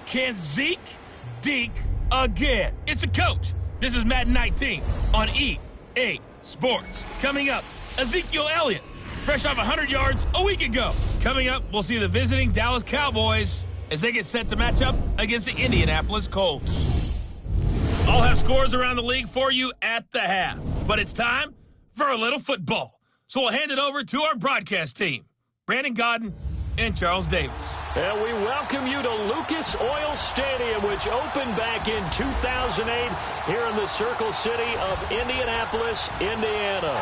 Can Zeke deke again? It's a coach. This is Madden 19 on EA Sports. Coming up, Ezekiel Elliott, fresh off 100 yards a week ago. Coming up, we'll see the visiting Dallas Cowboys as they get set to match up against the Indianapolis Colts. I'll have scores around the league for you at the half, but it's time for a little football. So we'll hand it over to our broadcast team, Brandon Godden and Charles Davis. And we welcome you to Lucas Oil Stadium, which opened back in 2008 here in the Circle City of Indianapolis, Indiana.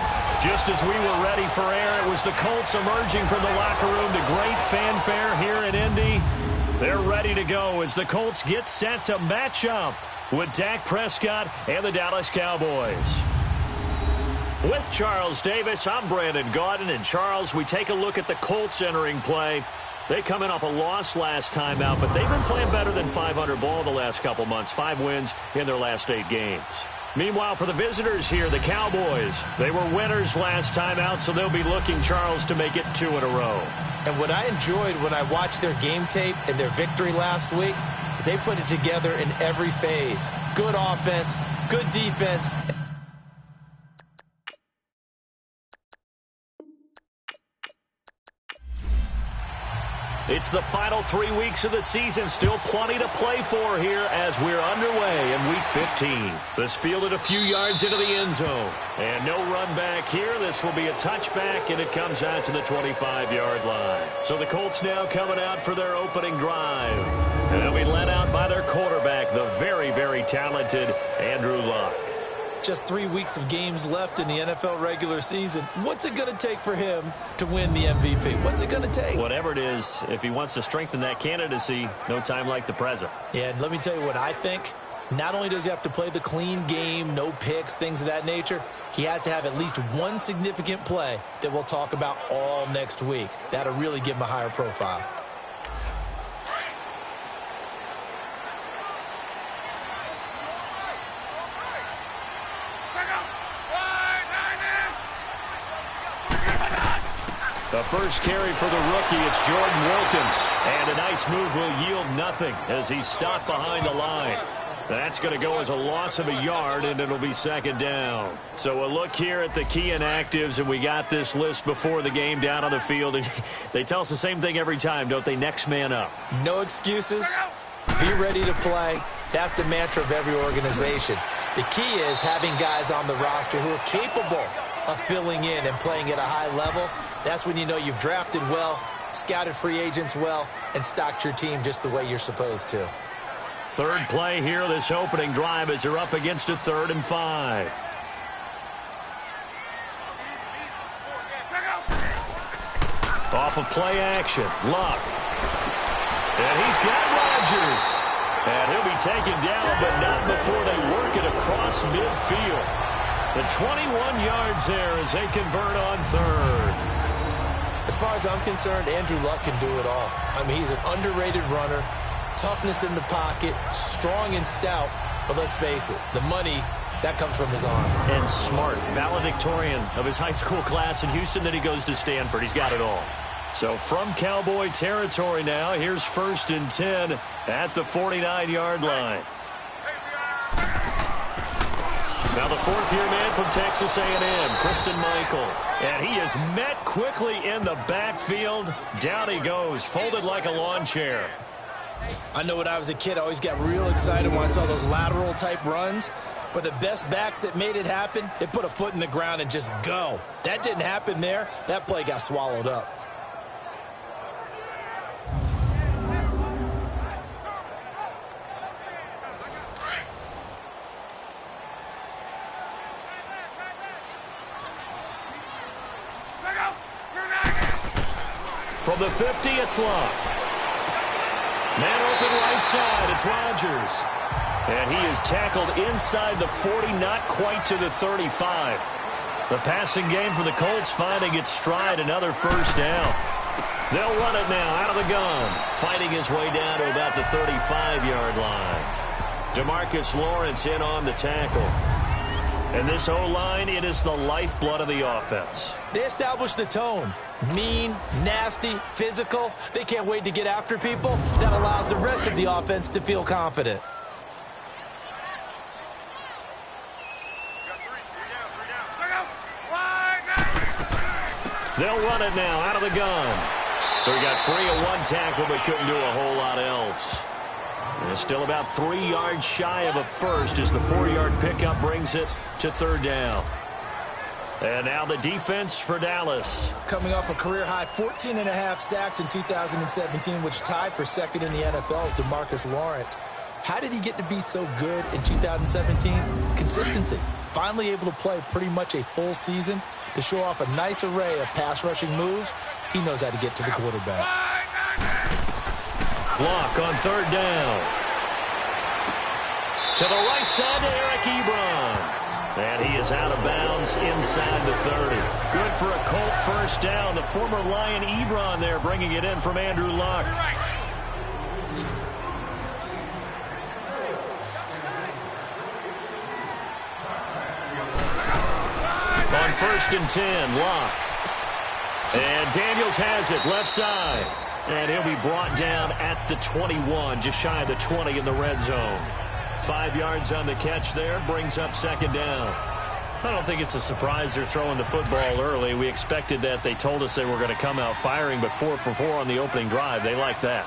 Just as we were ready for air, it was the Colts emerging from the locker room to great fanfare here in Indy. They're ready to go as the Colts get set to match up with Dak Prescott and the Dallas Cowboys. With Charles Davis, I'm Brandon Gaudin. And Charles, we take a look at the Colts entering play. They come in off a loss last time out, but they've been playing better than 500 ball the last couple months. 5 wins in their last 8 games. Meanwhile, for the visitors here, the Cowboys, they were winners last time out, so they'll be looking, Charles, to make it 2 in a row. And what I enjoyed when I watched their game tape and their victory last week is they put it together in every phase. Good offense, good defense. It's the final 3 weeks of the season. Still plenty to play for here as we're underway in Week 15. This fielded a few yards into the end zone. And no run back here. This will be a touchback, and it comes out to the 25-yard line. So the Colts now coming out for their opening drive. And they'll be led out by their quarterback, the very, very talented Andrew Luck. Just 3 weeks of games left in the NFL regular season. What's it going to take for him to win the MVP? What's it going to take? Whatever it is, if he wants to strengthen that candidacy, no time like the present. Yeah, and let me tell you what I think. Not only does he have to play the clean game, no picks, things of that nature, he has to have at least one significant play that we'll talk about all next week. That'll really give him a higher profile. The first carry for the rookie, it's Jordan Wilkins. And a nice move will yield nothing as he's stopped behind the line. That's going to go as a loss of a yard, and it'll be second down. So a look here at the key inactives, and we got this list before the game down on the field. And they tell us the same thing every time, don't they? Next man up. No excuses. Be ready to play. That's the mantra of every organization. The key is having guys on the roster who are capable of filling in and playing at a high level. That's when you know you've drafted well, scouted free agents well, and stocked your team just the way you're supposed to. Third play here, this opening drive, as they're up against a 3rd and 5. Off of play action, Luck. And he's got Rodgers. And he'll be taken down, but not before they work it across midfield. The 21 yards there as they convert on 3rd. As far as I'm concerned, Andrew Luck can do it all. I mean, he's an underrated runner, toughness in the pocket, strong and stout. But let's face it, the money, that comes from his arm. And smart, valedictorian of his high school class in Houston. Then he goes to Stanford. He's got it all. So from Cowboy territory now, here's 1st and 10 at the 49-yard line. Now the 4th-year man from Texas A&M, Christine Michael. And he is met quickly in the backfield. Down he goes, folded like a lawn chair. I know when I was a kid, I always got real excited when I saw those lateral-type runs. But the best backs that made it happen, they put a foot in the ground and just go. That didn't happen there. That play got swallowed up. From the 50, it's Luck. Man open right side, it's Rodgers. And he is tackled inside the 40, not quite to the 35. The passing game for the Colts finding its stride, another first down. They'll run it now out of the gun, fighting his way down to about the 35-yard line. DeMarcus Lawrence in on the tackle. And this O-line, it is the lifeblood of the offense. They established the tone. Mean, nasty, physical. They can't wait to get after people. That allows the rest of the offense to feel confident. They'll run it now out of the gun. So he got free of one tackle but couldn't do a whole lot else. And still about 3 yards shy of a first as the 4-yard pickup brings it to third down. And now the defense for Dallas. Coming off a career-high 14.5 sacks in 2017, which tied for second in the NFL with DeMarcus Lawrence. How did he get to be so good in 2017? Consistency. Finally able to play pretty much a full season to show off a nice array of pass-rushing moves. He knows how to get to the quarterback. Block on third down. To the right side to Eric Ebron. And he is out of bounds inside the 30. Good for a Colt first down. The former Lion Ebron there bringing it in from Andrew Luck. On 1st and 10, Luck. And Daniels has it, left side. And he'll be brought down at the 21, just shy of the 20 in the red zone. 5 yards on the catch there, brings up second down. I don't think it's a surprise they're throwing the football early. We expected that. They told us they were going to come out firing, but 4 for 4 on the opening drive. They like that.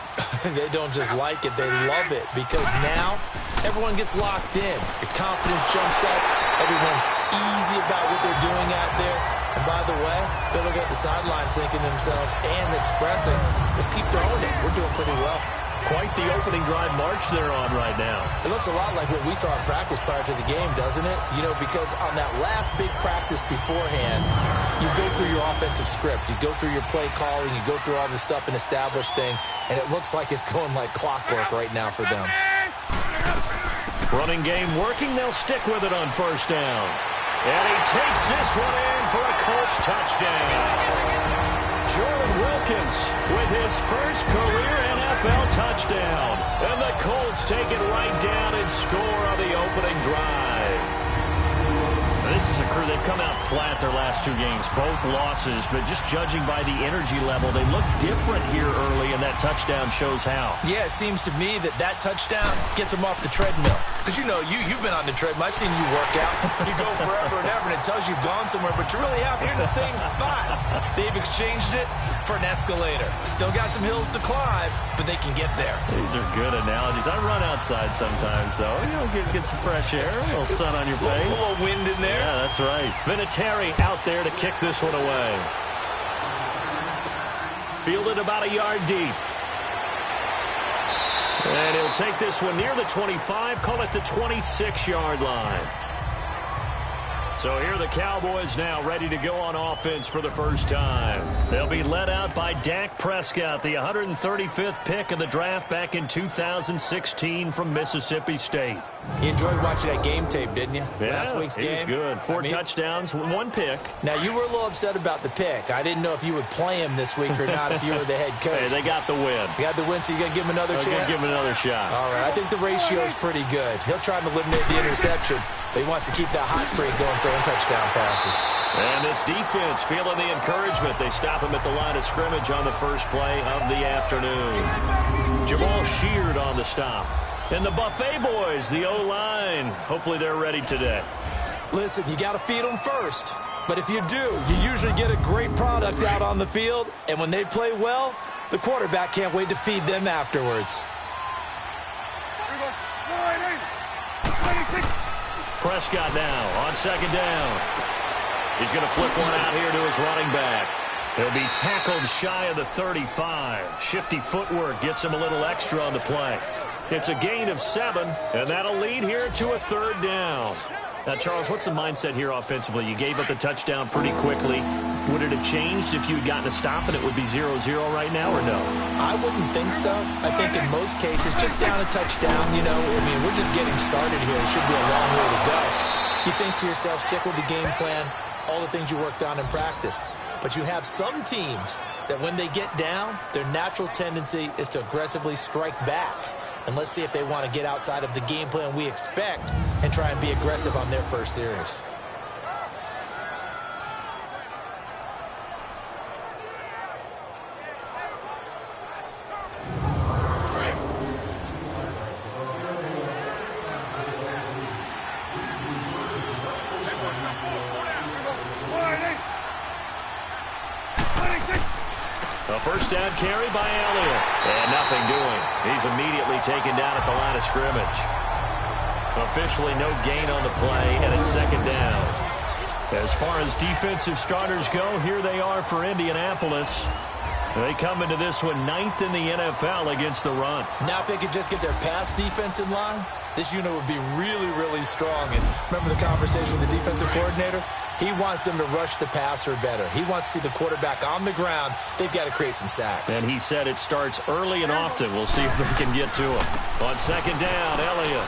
They don't just like it, they love it, because now everyone gets locked in. Your confidence jumps up. Everyone's easy about what they're doing out there. And by the way, they look at the sideline thinking to themselves and expressing, let's keep throwing it. We're doing pretty well. Quite the opening drive march they're on right now. It looks a lot like what we saw in practice prior to the game, doesn't it? You know, because on that last big practice beforehand, you go through your offensive script. You go through your play calling. You go through all this stuff and establish things. And it looks like it's going like clockwork right now for them. Running game working. They'll stick with it on first down. And he takes this one in for a Colts touchdown. Jordan Wilkins with his first career NFL touchdown. And the Colts take it right down and score on the opening drive. This is a crew, they've come out flat their last 2 games, both losses, but just judging by the energy level, they look different here early, and that touchdown shows how. Yeah, it seems to me that touchdown gets them off the treadmill. Because, you know, you've been on the treadmill. I've seen you work out. You go forever and ever, and it tells you you've gone somewhere, but you're really out here in the same spot. They've exchanged it for an escalator. Still got some hills to climb, but they can get there. These are good analogies. I run outside sometimes, though. You know, get some fresh air, a little sun on your face. A little wind in there. Yeah, that's right. Vinatieri out there to kick this one away. Fielded about a yard deep. And he'll take this one near the 25, call it the 26-yard line. So here are the Cowboys now ready to go on offense for the first time. They'll be led out by Dak Prescott, the 135th pick of the draft back in 2016 from Mississippi State. You enjoyed watching that game tape, didn't you? Yeah, Last week's game. He was good. 4 touchdowns, 1 pick. Now, you were a little upset about the pick. I didn't know if you would play him this week or not if you were the head coach. Hey, they got the win. You got the win, so you're going to give him another chance? I'm going to give him another shot. All right. I think the ratio is pretty good. He'll try to eliminate the interception, but he wants to keep that hot streak going, throwing touchdown passes. And this defense feeling the encouragement. They stop him at the line of scrimmage on the first play of the afternoon. Jamal Sheard on the stop. And the Buffet boys, the O-line, hopefully they're ready today. Listen, you got to feed them first. But if you do, you usually get a great product out on the field. And when they play well, the quarterback can't wait to feed them afterwards. Prescott now on second down. He's going to flip one out here to his running back. He'll be tackled shy of the 35. Shifty footwork gets him a little extra on the play. It's a gain of 7, and that'll lead here to a third down. Now, Charles, what's the mindset here offensively? You gave up the touchdown pretty quickly. Would it have changed if you had gotten a stop and it would be 0-0 right now, or no? I wouldn't think so. I think in most cases, just down a touchdown, you know, I mean, we're just getting started here. It should be a long way to go. You think to yourself, stick with the game plan, all the things you worked on in practice. But you have some teams that when they get down, their natural tendency is to aggressively strike back. And let's see if they want to get outside of the game plan we expect and try and be aggressive on their first series. A first down carry by Elliott. And nothing doing. He's immediately taken down at the line of scrimmage. Officially no gain on the play, and it's second down. As far as defensive starters go, here they are for Indianapolis. They come into this one 9th in the NFL against the run. Now if they could just get their pass defense in line, this unit would be really, really strong. And remember the conversation with the defensive coordinator? He wants them to rush the passer better. He wants to see the quarterback on the ground. They've got to create some sacks. And he said it starts early and often. We'll see if they can get to him. On second down, Elliott.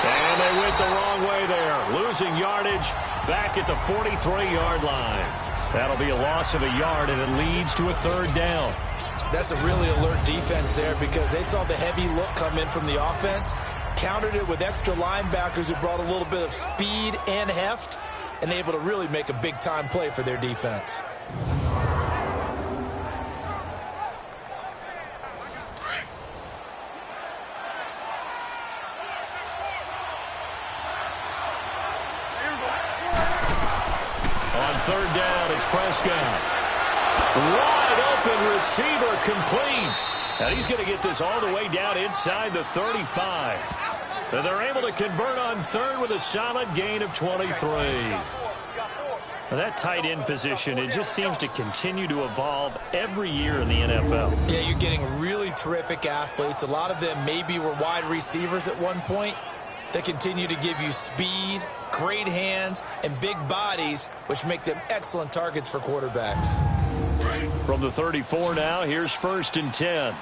And they went the wrong way there. Losing yardage back at the 43-yard line. That'll be a loss of a yard, and it leads to a third down. That's a really alert defense there because they saw the heavy look come in from the offense, countered it with extra linebackers who brought a little bit of speed and heft, and able to really make a big-time play for their defense. On third down, it's Prescott. Wide open receiver complete. And he's going to get this all the way down inside the 35. And they're able to convert on third with a solid gain of 23. Now that tight end position, it just seems to continue to evolve every year in the NFL. Yeah, you're getting really terrific athletes. A lot of them maybe were wide receivers at one point. They continue to give you speed, great hands, and big bodies, which make them excellent targets for quarterbacks. From the 34 now, here's 1st and 10.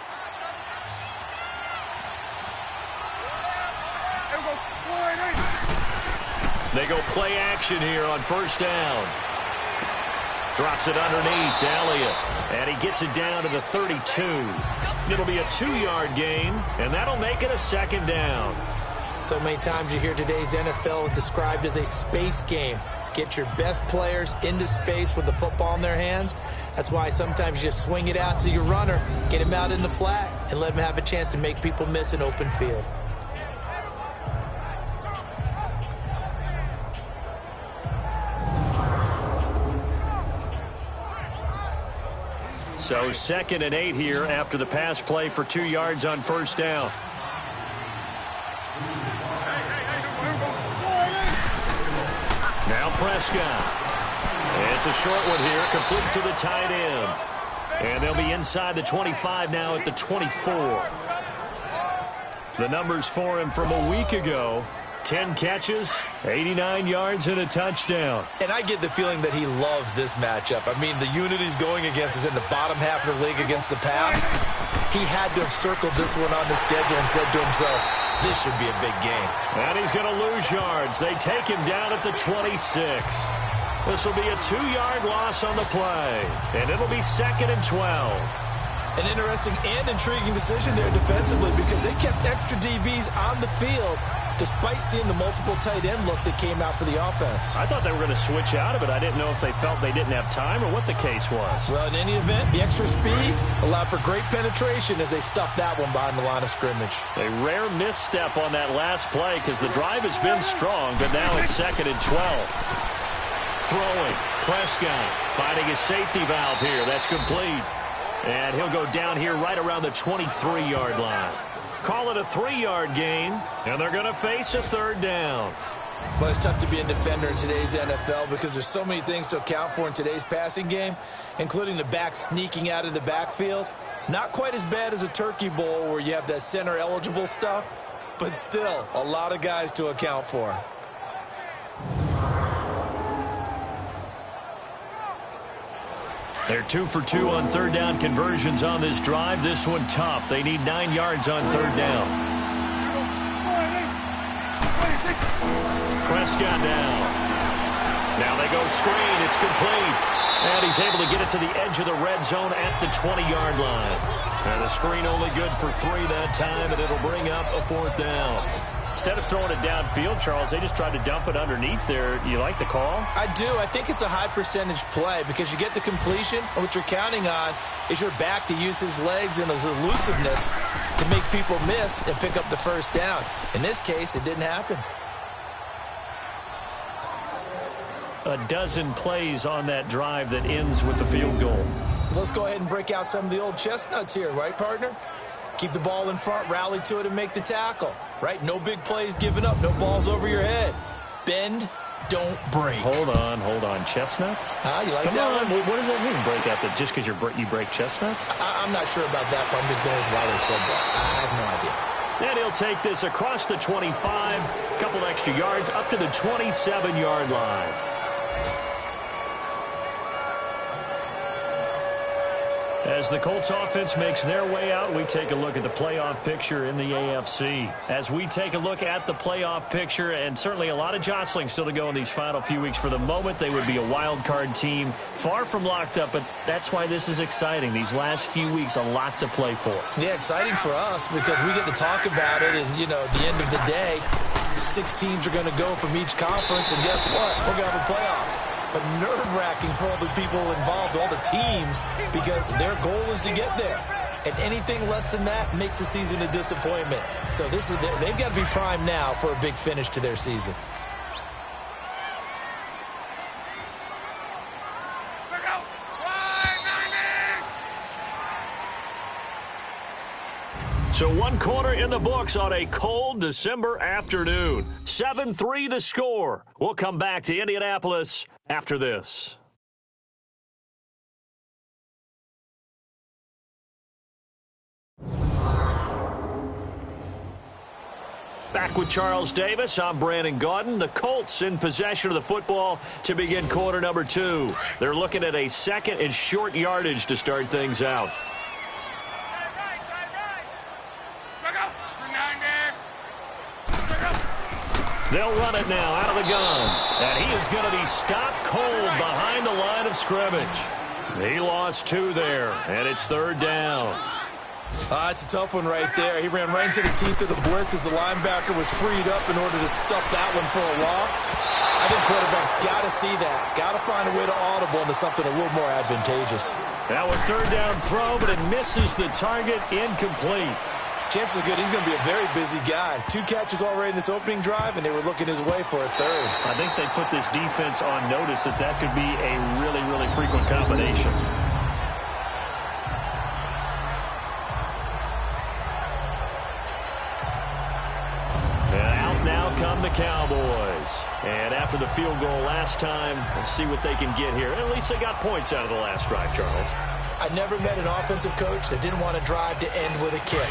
They go play action here on first down. Drops it underneath to Elliott. And he gets it down to the 32. It'll be a 2-yard gain, and that'll make it a second down. So many times you hear today's NFL described as a space game. Get your best players into space with the football in their hands. That's why sometimes you just swing it out to your runner, get him out in the flat, and let him have a chance to make people miss an open field. So 2nd and 8 here after the pass play for 2 yards on first down. Now Prescott. It's a short one here, complete to the tight end. And they'll be inside the 25 now at the 24. The numbers for him from a week ago. 10 catches, 89 yards, and a touchdown. And I get the feeling that he loves this matchup. I mean, the unit he's going against is in the bottom half of the league against the pass. He had to have circled this one on the schedule and said to himself, this should be a big game. And he's going to lose yards. They take him down at the 26. This will be a 2-yard loss on the play. And it'll be 2nd and 12. An interesting and intriguing decision there defensively because they kept extra DBs on the field despite seeing the multiple tight end look that came out for the offense. I thought they were going to switch out of it. I didn't know if they felt they didn't have time or what the case was. Well, in any event, the extra speed allowed for great penetration as they stuffed that one behind the line of scrimmage. A rare misstep on that last play because the drive has been strong, but now it's 2nd and 12. Throwing, Prescott finding his safety valve here. That's complete. And he'll go down here right around the 23-yard line. Call it a 3-yard gain, and they're going to face a third down. Well, it's tough to be a defender in today's NFL because there's so many things to account for in today's passing game, including the back sneaking out of the backfield. Not quite as bad as a turkey bowl where you have that center-eligible stuff, but still a lot of guys to account for. They're 2 for 2 on third down conversions on this drive. This one tough. They need 9 yards on third down. Prescott down. Now they go screen. It's complete. And he's able to get it to the edge of the red zone at the 20-yard line. And the screen only good for 3 that time, and it'll bring up a 4th down. Instead of throwing it downfield, Charles, they just tried to dump it underneath there. You like the call? I do. I think it's a high-percentage play because you get the completion, and what you're counting on is your back to use his legs and his elusiveness to make people miss and pick up the first down. In this case, it didn't happen. A dozen plays on that drive that ends with the field goal. Let's go ahead and break out some of the old chestnuts here, right, partner? Keep the ball in front, rally to it, and make the tackle, right? No big plays given up, no balls over your head. Bend, don't break. Hold on. Chestnuts? You like Come that on. one? What does that mean, break out? That just because you break chestnuts? I'm not sure about that, but I'm just going with why they said that. I have no idea. And he'll take this across the 25, a couple extra yards, up to the 27-yard line. As the Colts offense makes their way out, we take a look at the playoff picture in the AFC. As we take a look at the playoff picture, and certainly a lot of jostling still to go in these final few weeks. For the moment, they would be a wild card team, far from locked up, but that's why this is exciting. These last few weeks, a lot to play for. Yeah, exciting for us because we get to talk about it, and, at the end of the day, 6 teams are going to go from each conference, and guess what? We're going to have a playoff. But nerve-wracking for all the people involved, all the teams, because their goal is to get there. And anything less than that makes the season a disappointment. So they've got to be primed now for a big finish to their season. So 1 quarter in the books on a cold December afternoon. 7-3 the score. We'll come back to Indianapolis after this. Back with Charles Davis, I'm Brandon Gaudin. The Colts in possession of the football to begin quarter number 2. They're looking at a second and short yardage to start things out. They'll run it now out of the gun. And he is going to be stopped cold behind the line of scrimmage. He lost 2 there, and it's 3rd down. It's a tough one right there. He ran right into the teeth of the blitz as the linebacker was freed up in order to stuff that one for a loss. I think quarterbacks got to see that. Got to find a way to audible into something a little more advantageous. Now a 3rd down throw, but it misses the target, incomplete. Chances are good he's going to be a very busy guy. 2 catches already in this opening drive, and they were looking his way for a 3rd. I think they put this defense on notice that could be a really, really frequent combination. And out now come the Cowboys. And after the field goal last time, let's see what they can get here. At least they got points out of the last drive, Charles. I never met an offensive coach that didn't want to drive to end with a kick.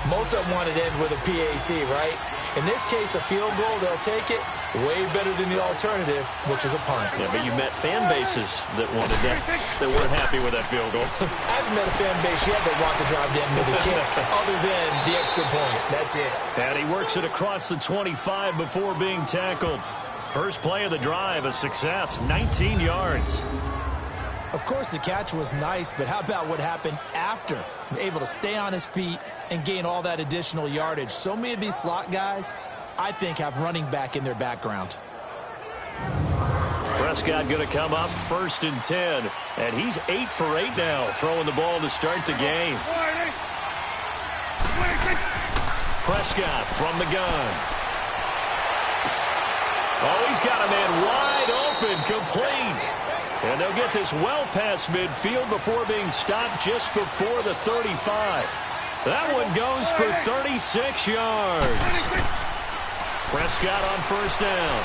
Most of them wanted to end with a PAT, right? In this case, a field goal, they'll take it. Way better than the alternative, which is a punt. Yeah, but you met fan bases that wanted that weren't happy with that field goal. I haven't met a fan base yet that wants to drive to end with a kick, other than the extra point. That's it. And he works it across the 25 before being tackled. First play of the drive, a success, 19 yards. Of course, the catch was nice, but how about what happened after? Able to stay on his feet and gain all that additional yardage. So many of these slot guys, I think, have running back in their background. Prescott going to come up 1st and 10, and he's 8 for 8 now, throwing the ball to start the game. Prescott from the gun. Oh, he's got a man wide open, complete. And they'll get this well past midfield before being stopped just before the 35. That one goes for 36 yards. Prescott on 1st down.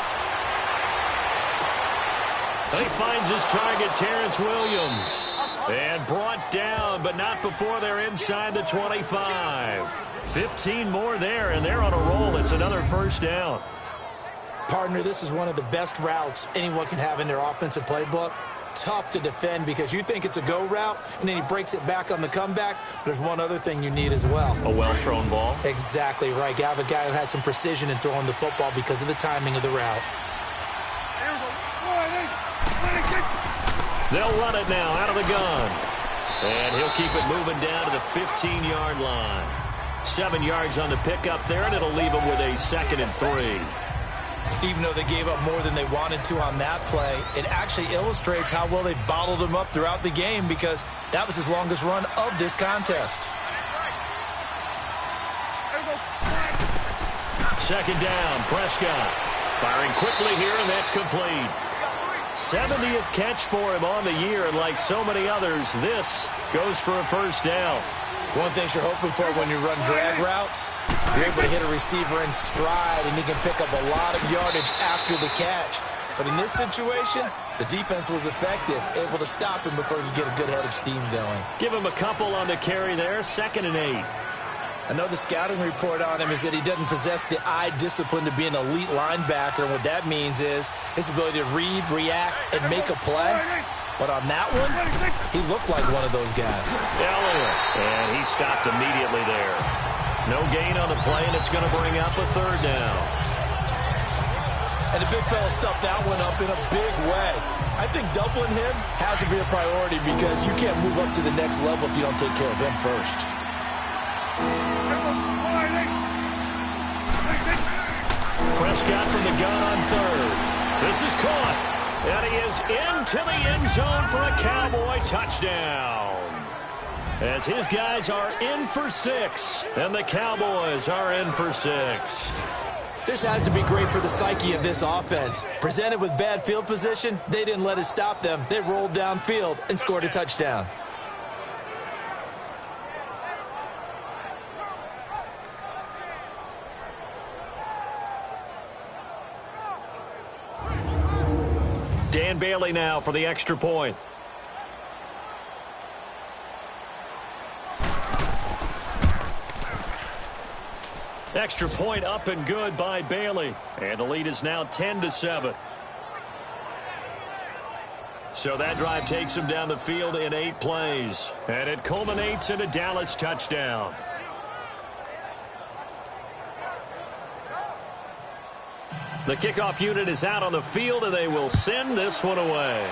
He finds his target, Terrence Williams. And brought down, but not before they're inside the 25. 15 more there, and they're on a roll. It's another 1st down. Partner, this is one of the best routes anyone can have in their offensive playbook. Tough to defend because you think it's a go route, and then he breaks it back on the comeback. There's one other thing you need as well. A well-thrown ball? Exactly right. You have a guy who has some precision in throwing the football because of the timing of the route. They'll run it now out of the gun. And he'll keep it moving down to the 15-yard line. 7 yards on the pickup there, and it'll leave him with a 2nd and 3. Even though they gave up more than they wanted to on that play, it actually illustrates how well they bottled him up throughout the game because that was his longest run of this contest. 2nd down, Prescott. Firing quickly here, and that's complete. 70th catch for him on the year, and like so many others, this goes for a first down. One thing you're hoping for when you run drag routes, you're able to hit a receiver in stride, and he can pick up a lot of yardage after the catch. But in this situation, the defense was effective, able to stop him before he could get a good head of steam going. Give him a couple on the carry there, 2nd and 8. I know the scouting report on him is that he doesn't possess the eye discipline to be an elite linebacker. And what that means is his ability to read, react, and make a play. But on that one, he looked like one of those guys. Elliott, and he stopped immediately there. No gain on the play, and it's going to bring up a 3rd down. And the big fella stuffed that one up in a big way. I think doubling him has to be a priority because you can't move up to the next level if you don't take care of him first. Prescott from the gun on 3rd. This is caught. And he is into the end zone for a Cowboy touchdown. As his guys are in for 6, and the Cowboys are in for 6. This has to be great for the psyche of this offense. Presented with bad field position, they didn't let it stop them. They rolled downfield and scored a touchdown. Dan Bailey now for the extra point. Extra point up and good by Bailey. And the lead is now 10-7. So that drive takes him down the field in 8 plays. And it culminates in a Dallas touchdown. The kickoff unit is out on the field, and they will send this one away.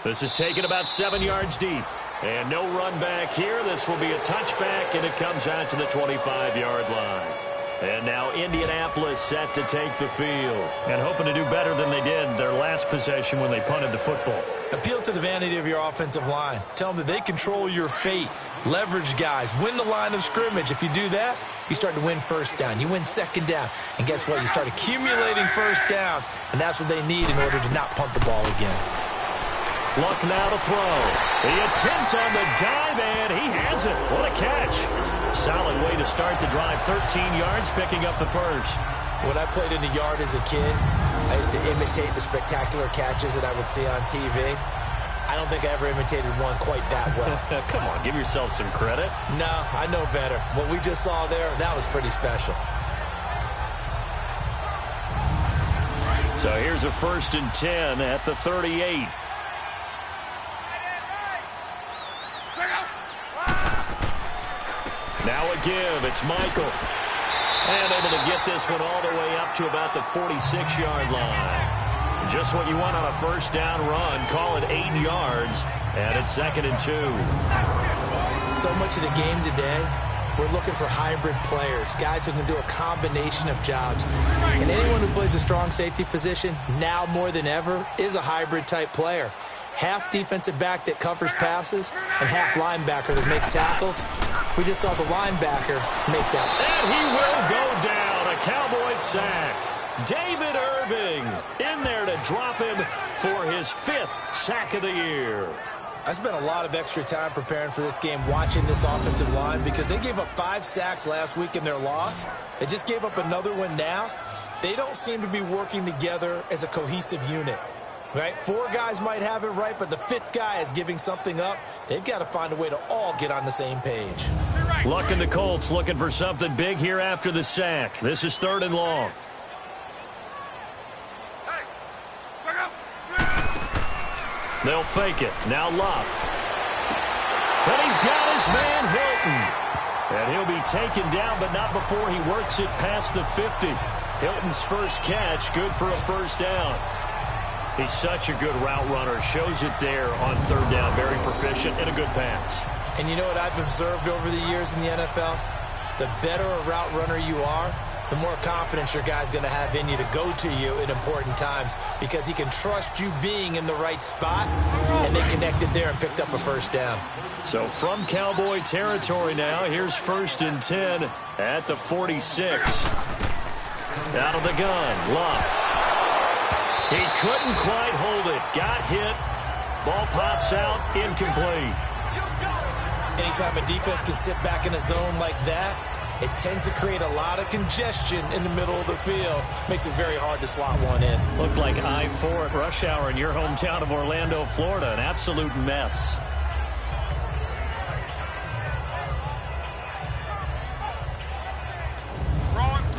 This is taken about 7 yards deep. And no run back here. This will be a touchback, and it comes out to the 25-yard line. And now Indianapolis set to take the field. And hoping to do better than they did their last possession when they punted the football. Appeal to the vanity of your offensive line. Tell them that they control your fate. Leverage guys. Win the line of scrimmage. If you do that, you start to win first down. You win second down. And guess what? You start accumulating first downs. And that's what they need in order to not punt the ball again. Luck now to throw. The attempt on the dive, and he has it. What a catch. Solid way to start the drive. 13 yards, picking up the first. When I played in the yard as a kid, I used to imitate the spectacular catches that I would see on TV. I don't think I ever imitated one quite that well. Come on, give yourself some credit. No, I know better. What we just saw there, that was pretty special. So here's a 1st and 10 at the 38. Now a give. It's Michael. And able to get this one all the way up to about the 46-yard line. Just what you want on a first down run. Call it 8 yards. And it's 2nd and 2. So much of the game today, we're looking for hybrid players. Guys who can do a combination of jobs. And anyone who plays a strong safety position, now more than ever, is a hybrid type player. Half defensive back that covers passes and half linebacker that makes tackles. We just saw the linebacker make that. And he will go down. A Cowboys sack. David Irving in there to drop him for his 5th sack of the year. I spent a lot of extra time preparing for this game, watching this offensive line, because they gave up 5 sacks last week in their loss. They just gave up another one now. They don't seem to be working together as a cohesive unit. Right? 4 guys might have it right, but the 5th guy is giving something up. They've got to find a way to all get on the same page. Luck and the Colts looking for something big here after the sack. This is 3rd and long. They'll fake it. Now Luck. And he's got his man Hilton. And he'll be taken down, but not before he works it past the 50. Hilton's first catch, good for a first down. He's such a good route runner. Shows it there on 3rd down. Very proficient and a good pass. And you know what I've observed over the years in the NFL? The better a route runner you are, the more confidence your guy's going to have in you to go to you in important times, because he can trust you being in the right spot, and they connected there and picked up a first down. So from Cowboy territory now, here's 1st and 10 at the 46. Out of the gun, Luck. He couldn't quite hold it. Got hit. Ball pops out. Incomplete. Anytime a defense can sit back in a zone like that, it tends to create a lot of congestion in the middle of the field. Makes it very hard to slot one in. Looked like I-4 at rush hour in your hometown of Orlando, Florida. An absolute mess.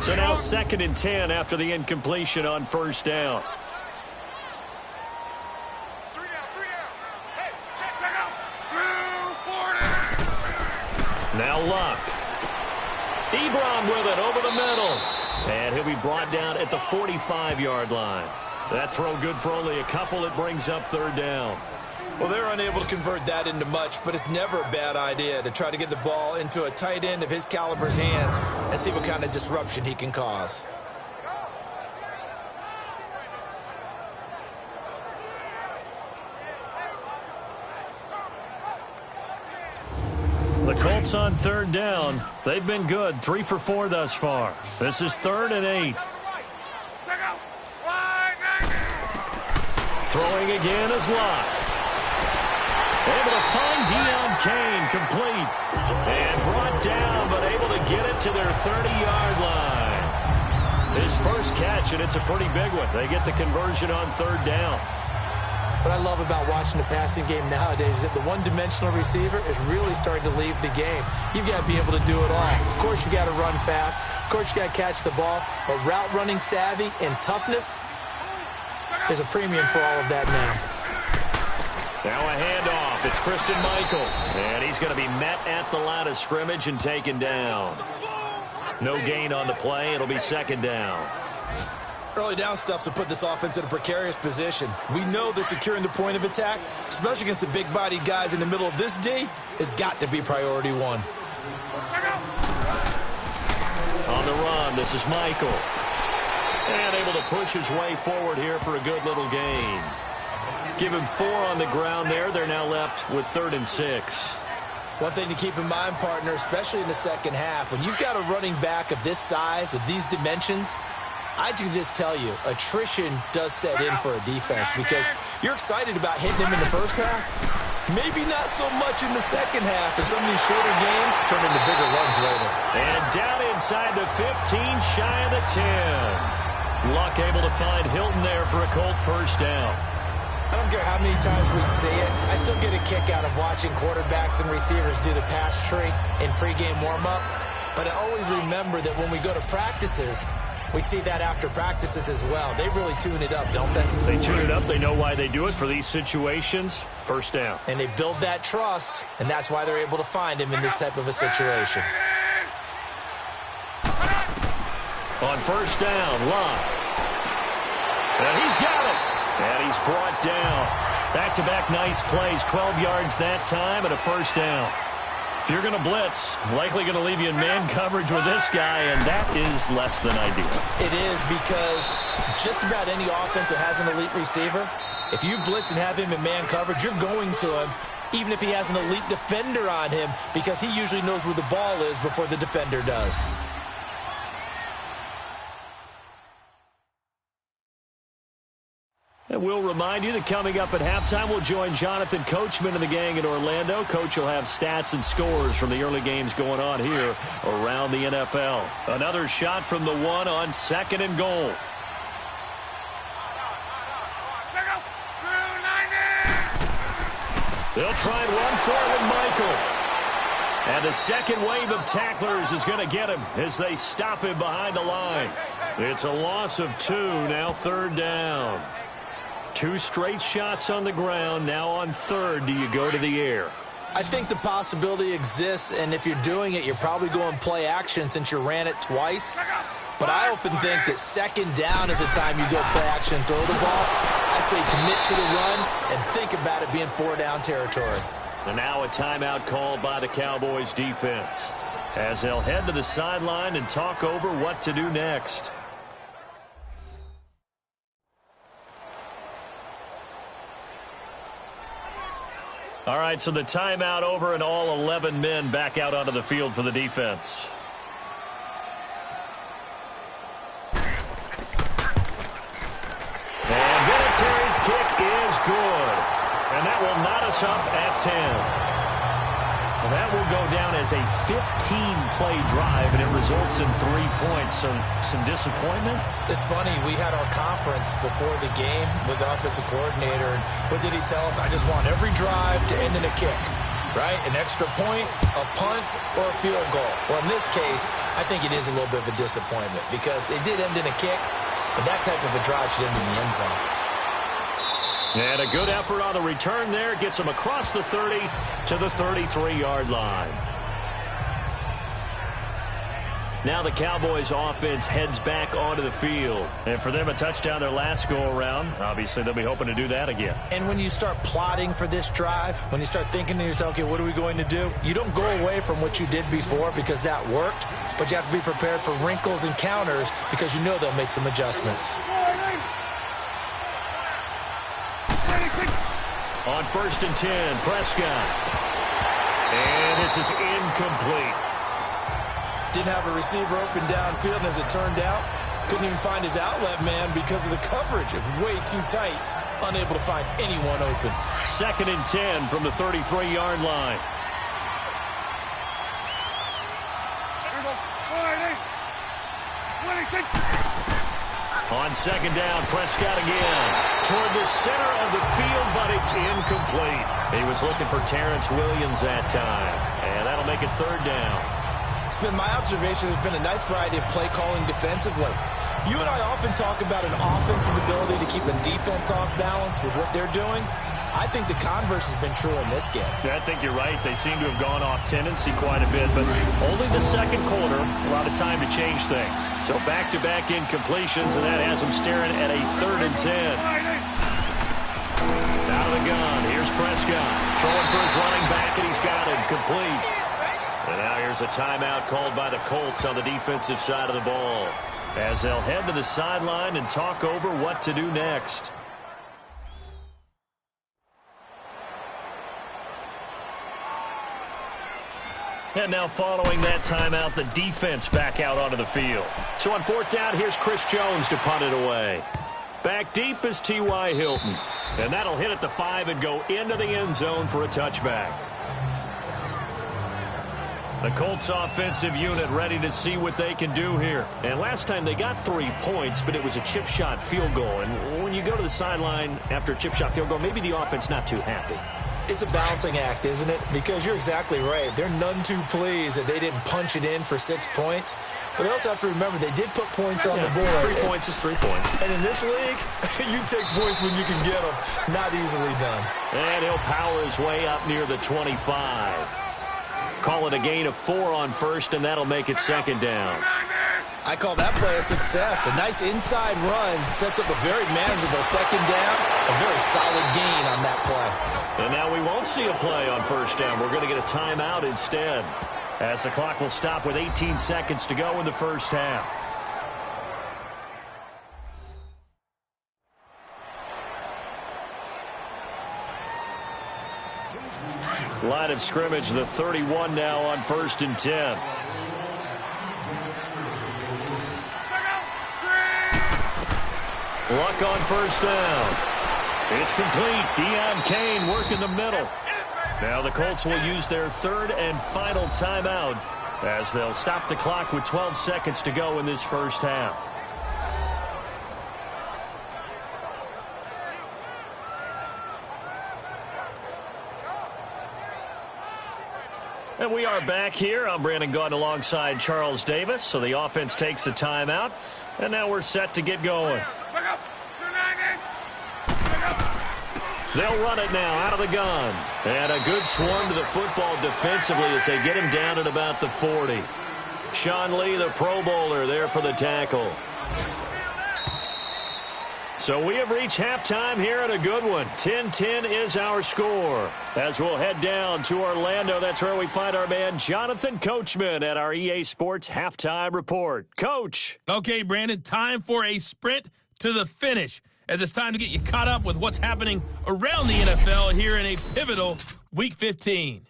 So now 2nd and 10 after the incompletion on first down. Now Luck. Ebron with it over the middle. And he'll be brought down at the 45-yard line. That throw good for only a couple. It brings up 3rd down. Well, they're unable to convert that into much, but it's never a bad idea to try to get the ball into a tight end of his caliber's hands and see what kind of disruption he can cause. The Colts on 3rd down. They've been good. 3 for 4 thus far. This is 3rd and 8. Throwing again is Locke. Able to find Deion Kane, complete. And brought down, but able to get it to their 30-yard line. His first catch, and it's a pretty big one. They get the conversion on 3rd down. What I love about watching the passing game nowadays is that the one-dimensional receiver is really starting to leave the game. You've got to be able to do it all. Of course, you got to run fast. Of course, you got to catch the ball. But route running savvy and toughness, there's a premium for all of that now. Now a handoff. It's Christian Michael. And he's going to be met at the line of scrimmage and taken down. No gain on the play. It'll be 2nd down. Early down stuffs will put this offense in a precarious position. We know that securing the point of attack, especially against the big-bodied guys in the middle of this D, has got to be priority one. On the run, this is Michael. And able to push his way forward here for a good little gain. Give him 4 on the ground there. They're now left with 3rd and 6. One thing to keep in mind, partner, especially in the second half, when you've got a running back of this size, of these dimensions, I can just tell you, attrition does set in for a defense because you're excited about hitting him in the first half. Maybe not so much in the second half, and some of these shorter games turn into bigger runs later. And down inside the 15, shy of the 10. Luck able to find Hilton there for a Colt first down. I don't care how many times we see it. I still get a kick out of watching quarterbacks and receivers do the pass tree in pregame warm-up. But I always remember that when we go to practices, we see that after practices as well. They really tune it up, don't they? They tune it up. They know why they do it for these situations. First down. And they build that trust, and that's why they're able to find him in this type of a situation. On first down, Locke. And he's got it. And he's brought down. Back-to-back nice plays. 12 yards that time and a first down. If you're going to blitz, likely going to leave you in man coverage with this guy, and that is less than ideal. It is because just about any offense that has an elite receiver, if you blitz and have him in man coverage, you're going to him, even if he has an elite defender on him, because he usually knows where the ball is before the defender does. And we'll remind you that coming up at halftime, we'll join Jonathan Coachman and the gang in Orlando. Coach will have stats and scores from the early games going on here around the NFL. Another shot from the 1 on 2nd and goal. They'll try and run for it with Michael. And the second wave of tacklers is going to get him as they stop him behind the line. It's a loss of 2, now 3rd down. 2 straight shots on the ground. Now on 3rd, do you go to the air? I think the possibility exists, and if you're doing it, you're probably going play action since you ran it twice. But I often think that 2nd down is a time you go play action and throw the ball. I say commit to the run and think about it being 4-down territory. And now a timeout called by the Cowboys defense as they'll head to the sideline and talk over what to do next. All right, so the timeout over and all 11 men back out onto the field for the defense. And And that will knot us up at 10. Well, that will go down as a 15-play drive, and it results in 3 points. So some disappointment? It's funny. We had our conference before the game with the offensive coordinator. And what did he tell us? I just want every drive to end in a kick, right? An extra point, a punt, or a field goal. Well, in this case, I think it is a little bit of a disappointment because it did end in a kick, but that type of a drive should end in the end zone. And a good effort on the return there. Gets them across the 30 to the 33-yard line. Now the Cowboys offense heads back onto the field. And for them, a touchdown their last go-around. Obviously, they'll be hoping to do that again. And when you start plotting for this drive, when you start thinking to yourself, okay, what are we going to do? You don't go away from what you did before because that worked, but you have to be prepared for wrinkles and counters because you know they'll make some adjustments. On 1st and 10, Prescott. And this is incomplete. Didn't have a receiver open downfield, and as it turned out, couldn't even find his outlet man because of the coverage. It was way too tight, unable to find anyone open. 2nd and 10 from the 33-yard line. On 2nd down, Prescott again. Toward the center of the field, but it's incomplete. He was looking for Terrence Williams that time. And that'll make it 3rd down. It's been my observation there's been a nice variety of play calling defensively. You and I often talk about an offense's ability to keep a defense off balance with what they're doing. I think the converse has been true in this game. Yeah, I think you're right. They seem to have gone off tendency quite a bit, but only the 2nd quarter, a lot of time to change things. So back-to-back incompletions, and that has them staring at a 3rd and 10. Out of the gun, here's Prescott. Throwing for his running back, and he's got it complete. And now here's a timeout called by the Colts on the defensive side of the ball, as they'll head to the sideline and talk over what to do next. And now following that timeout, the defense back out onto the field. So on 4th down, here's Chris Jones to punt it away. Back deep is T.Y. Hilton. And that'll hit at the 5 and go into the end zone for a touchback. The Colts offensive unit ready to see what they can do here. And last time they got 3 points, but it was a chip shot field goal. And when you go to the sideline after a chip shot field goal, maybe the offense not too happy. It's a balancing act, isn't it? Because you're exactly right. They're none too pleased that they didn't punch it in for 6 points. But they also have to remember they did put points on the board. 3 points is 3 points. And in this league, you take points when you can get them. Not easily done. And he'll power his way up near the 25. Call it a gain of 4 on 1st, and that'll make it 2nd down. I call that play a success. A nice inside run sets up a very manageable 2nd down. A very solid gain on that play. And now we won't see a play on 1st down. We're going to get a timeout instead, as the clock will stop with 18 seconds to go in the 1st half. Line of scrimmage, the 31 now on 1st and 10. Luck on 1st down. It's complete. Deion Kane working the middle. Now the Colts will use their 3rd and final timeout as they'll stop the clock with 12 seconds to go in this 1st half. And we are back here. I'm Brandon Gaudin alongside Charles Davis. So the offense takes the timeout, and now we're set to get going. They'll run it now out of the gun. And a good swarm to the football defensively as they get him down at about the 40. Sean Lee, the Pro Bowler, there for the tackle. So we have reached halftime here at a good one. 10-10 is our score. As we'll head down to Orlando, that's where we find our man Jonathan Coachman at our EA Sports Halftime Report. Coach. Okay, Brandon, time for a sprint to the finish, as it's time to get you caught up with what's happening around the NFL here in a pivotal Week 15.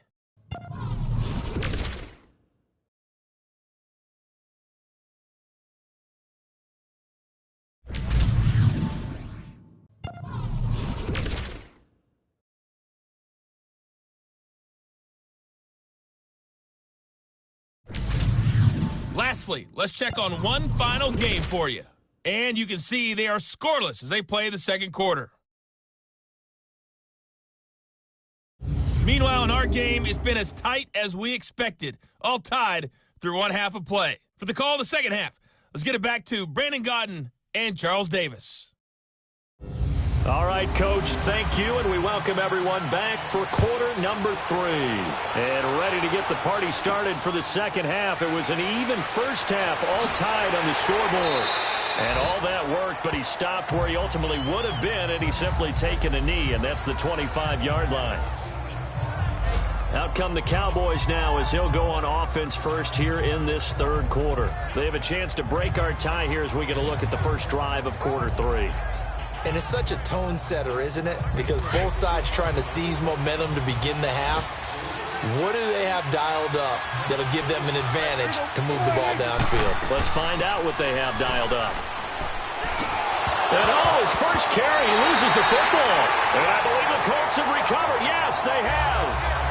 Lastly, let's check on one final game for you. And you can see they are scoreless as they play the second quarter. Meanwhile, in our game, it's been as tight as we expected, all tied through one half of play. For the call of the second half, let's get it back to Brandon Gaudin and Charles Davis. All right, Coach, thank you, and we welcome everyone back for quarter number 3. And ready to get the party started for the second half. It was an even first half, all tied on the scoreboard. And all that worked, but he stopped where he ultimately would have been, and he's simply taken a knee, and that's the 25-yard line. Out come the Cowboys now as he'll go on offense first here in this third quarter. They have a chance to break our tie here as we get a look at the first drive of quarter 3. And it's such a tone setter, isn't it? Because both sides trying to seize momentum to begin the half. What do they have dialed up that'll give them an advantage to move the ball downfield? Let's find out what they have dialed up. And his first carry, he loses the football. And I believe the Colts have recovered. Yes, they have.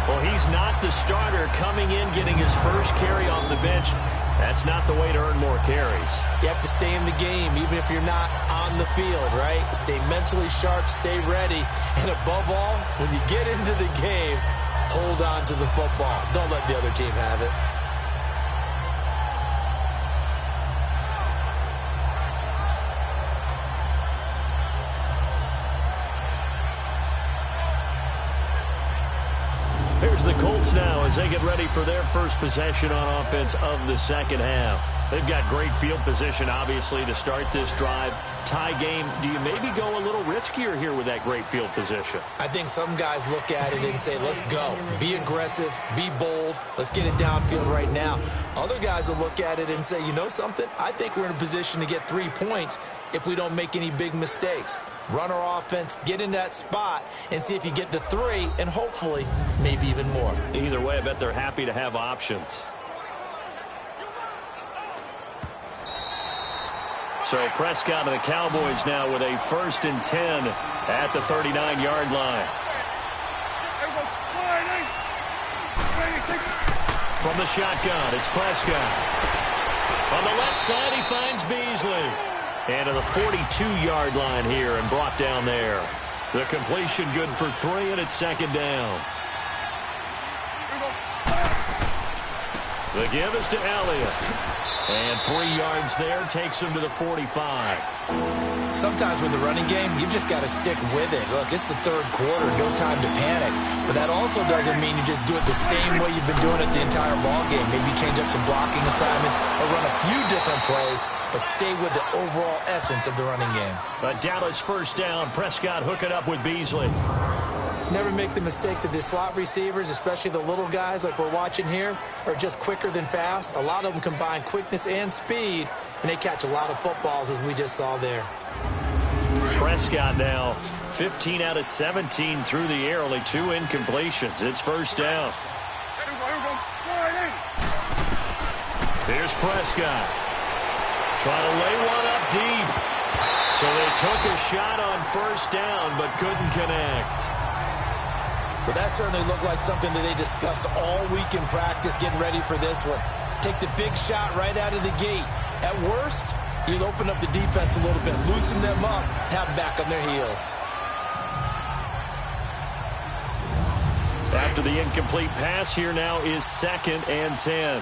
Well, he's not the starter coming in, getting his first carry off the bench. That's not the way to earn more carries. You have to stay in the game, even if you're not on the field, right? Stay mentally sharp, stay ready. And above all, when you get into the game, hold on to the football. Don't let the other team have it. Here's the Colts now as they get ready for their first possession on offense of the second half. They've got great field position, obviously, to start this drive. Tie game, do you maybe go a little riskier here with that great field position? I think some guys look at it and say, let's go. Be aggressive, be bold, let's get it downfield right now. Other guys will look at it and say, you know something? I think we're in a position to get 3 points if we don't make any big mistakes. Run our offense, get in that spot, and see if you get the 3, and hopefully, maybe even more. Either way, I bet they're happy to have options. So Prescott and the Cowboys now with a 1st and 10 at the 39-yard line. From the shotgun, it's Prescott. On the left side, he finds Beasley. And to the 42-yard line here and brought down there. The completion good for 3, and it's 2nd down. The give is to Elliott. And 3 yards there takes him to the 45. Sometimes with the running game, you've just got to stick with it. Look, it's the third quarter, no time to panic. But that also doesn't mean you just do it the same way you've been doing it the entire ball game. Maybe change up some blocking assignments or run a few different plays, but stay with the overall essence of the running game. A Dallas 1st down. Prescott hooking up with Beasley. Never make the mistake that the slot receivers, especially the little guys like we're watching here, are just quicker than fast. A lot of them combine quickness and speed, and they catch a lot of footballs, as we just saw there. Prescott now 15 out of 17 through the air, only 2 incompletions. It's 1st down. Here's Prescott. Trying to lay one up deep. So they took a shot on 1st down, but couldn't connect. Well, that certainly looked like something that they discussed all week in practice, getting ready for this one. Take the big shot right out of the gate. At worst, you'll open up the defense a little bit, loosen them up, have them back on their heels. After the incomplete pass, here now is 2nd and 10.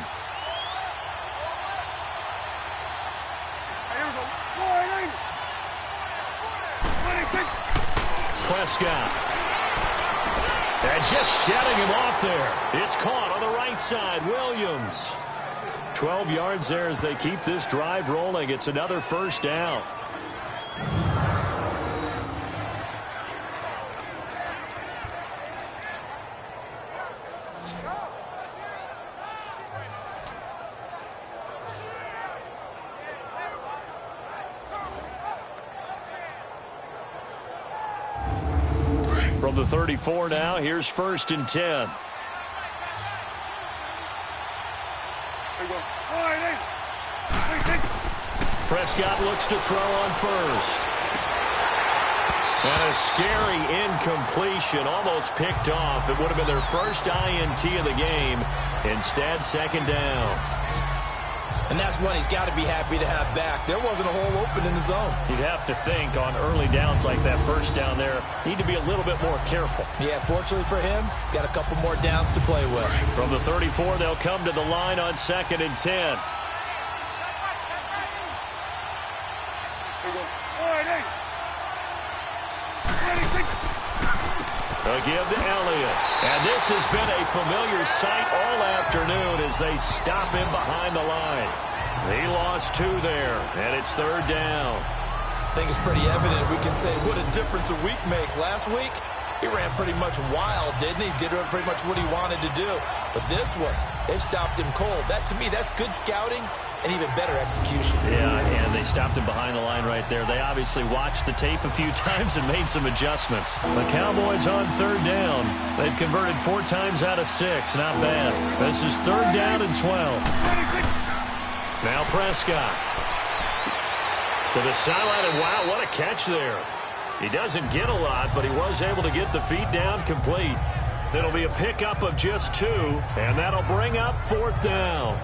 Prescott. And just shedding him off there. It's caught on the right side. Williams. 12 yards there as they keep this drive rolling. It's another 1st down. From the 34 now, here's 1st and 10. Prescott looks to throw on 1st. And a scary incompletion, almost picked off. It would have been their first INT of the game. Instead, second down. And that's one he's got to be happy to have back. There wasn't a hole open in the zone. You'd have to think on early downs like that first down there, need to be a little bit more careful. Yeah, fortunately for him, got a couple more downs to play with. From the 34, they'll come to the line on 2nd and 10. They'll give to Elliott. And this has been a familiar sight all afternoon as they stop him behind the line. He lost 2 there, and it's 3rd down. I think it's pretty evident. We can say what a difference a week makes. Last week, he ran pretty much wild, didn't he? Did pretty much what he wanted to do. But this one, they stopped him cold. That, to me, that's good scouting and even better execution. Yeah, and they stopped him behind the line right there. They obviously watched the tape a few times and made some adjustments. The Cowboys on 3rd down. They've converted 4 times out of 6. Not bad. This is 3rd down and 12. Now Prescott. To the sideline, and wow, what a catch there. He doesn't get a lot, but he was able to get the feet down complete. It'll be a pickup of just 2, and that'll bring up 4th down.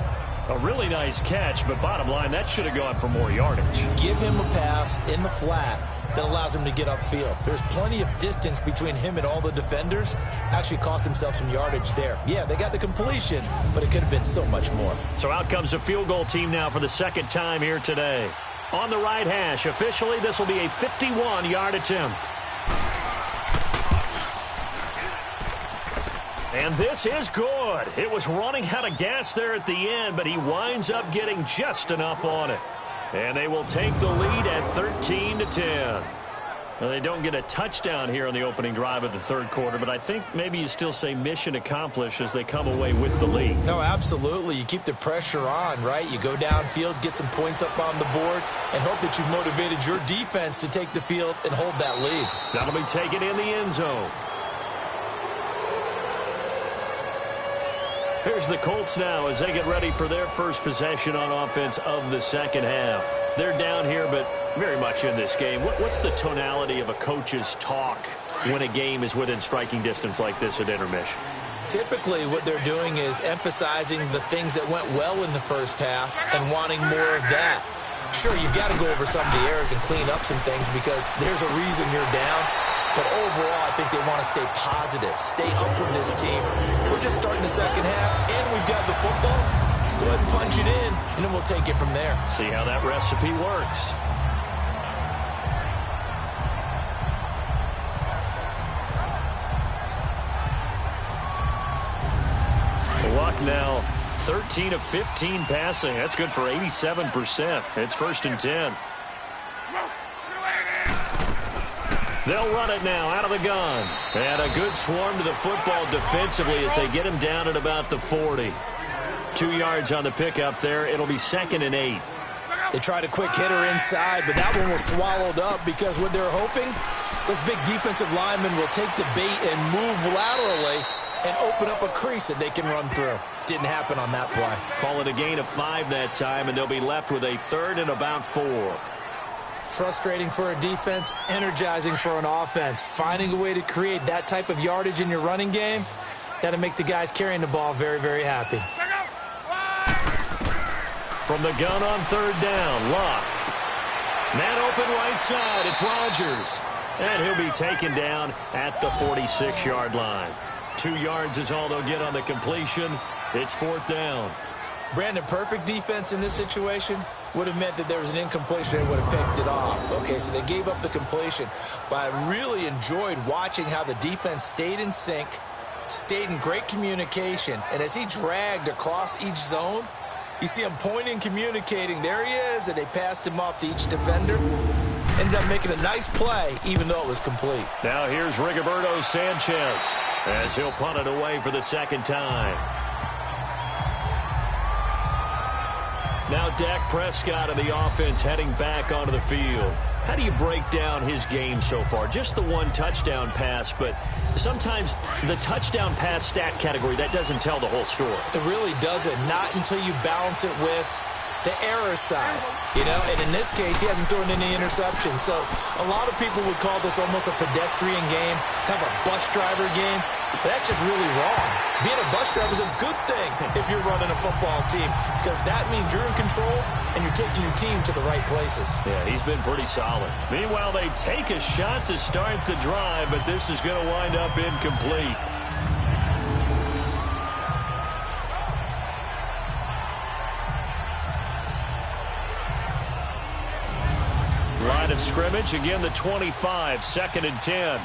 A really nice catch, but bottom line, that should have gone for more yardage. Give him a pass in the flat that allows him to get upfield. There's plenty of distance between him and all the defenders. Actually cost himself some yardage there. Yeah, they got the completion, but it could have been so much more. So out comes a field goal team now for the 2nd time here today. On the right hash, officially, this will be a 51-yard attempt. And this is good. It was running out of gas there at the end, but he winds up getting just enough on it. And they will take the lead at 13-10. Well, they don't get a touchdown here on the opening drive of the 3rd quarter, but I think maybe you still say mission accomplished as they come away with the lead. No, absolutely. You keep the pressure on, right? You go downfield, get some points up on the board, and hope that you've motivated your defense to take the field and hold that lead. That'll be taken in the end zone. Here's the Colts now as they get ready for their first possession on offense of the 2nd half. They're down here, but very much in this game. What's the tonality of a coach's talk when a game is within striking distance like this at intermission? Typically, what they're doing is emphasizing the things that went well in the first half and wanting more of that. Sure, you've got to go over some of the errors and clean up some things because there's a reason you're down. But overall, I think they want to stay positive, stay up with this team. We're just starting the 2nd half, and we've got the football. Let's go ahead and punch it in, and then we'll take it from there. See how that recipe works. Luck now, 13 of 15 passing. That's good for 87%. It's 1st and 10. They'll run it now out of the gun. And a good swarm to the football defensively as they get him down at about the 40. 2 yards on the pickup there. It'll be 2nd and 8. They tried a quick hitter inside, but that one was swallowed up because what they're hoping, those big defensive linemen will take the bait and move laterally and open up a crease that they can run through. Didn't happen on that play. Call it a gain of 5 that time, and they'll be left with a 3rd and about 4. Frustrating for a defense, energizing for an offense. Finding a way to create that type of yardage in your running game, that'll make the guys carrying the ball very, very happy. From the gun on 3rd down, Luck. Man open right side, it's Rodgers. And he'll be taken down at the 46-yard line. 2 yards is all they'll get on the completion. It's 4th down. Brandon, perfect defense in this situation would have meant that there was an incompletion and would have picked it off. Okay, so they gave up the completion. But I really enjoyed watching how the defense stayed in sync, stayed in great communication, and as he dragged across each zone, you see him pointing, communicating. There he is, and they passed him off to each defender. Ended up making a nice play, even though it was complete. Now here's Rigoberto Sanchez as he'll punt it away for the 2nd time. Now Dak Prescott of the offense heading back onto the field. How do you break down his game so far? Just the 1 touchdown pass, but sometimes the touchdown pass stat category, that doesn't tell the whole story. It really doesn't. Not until you balance it with the error side, and in this case, he hasn't thrown any interceptions. So a lot of people would call this almost a pedestrian game, kind of a bus driver game. But that's just really wrong. Being a bus driver is a good thing if you're running a football team, because that means you're in control and you're taking your team to the right places. Yeah, he's been pretty solid. Meanwhile, they take a shot to start the drive, but this is going to wind up incomplete. Line of scrimmage, again the 25, 2nd and 10.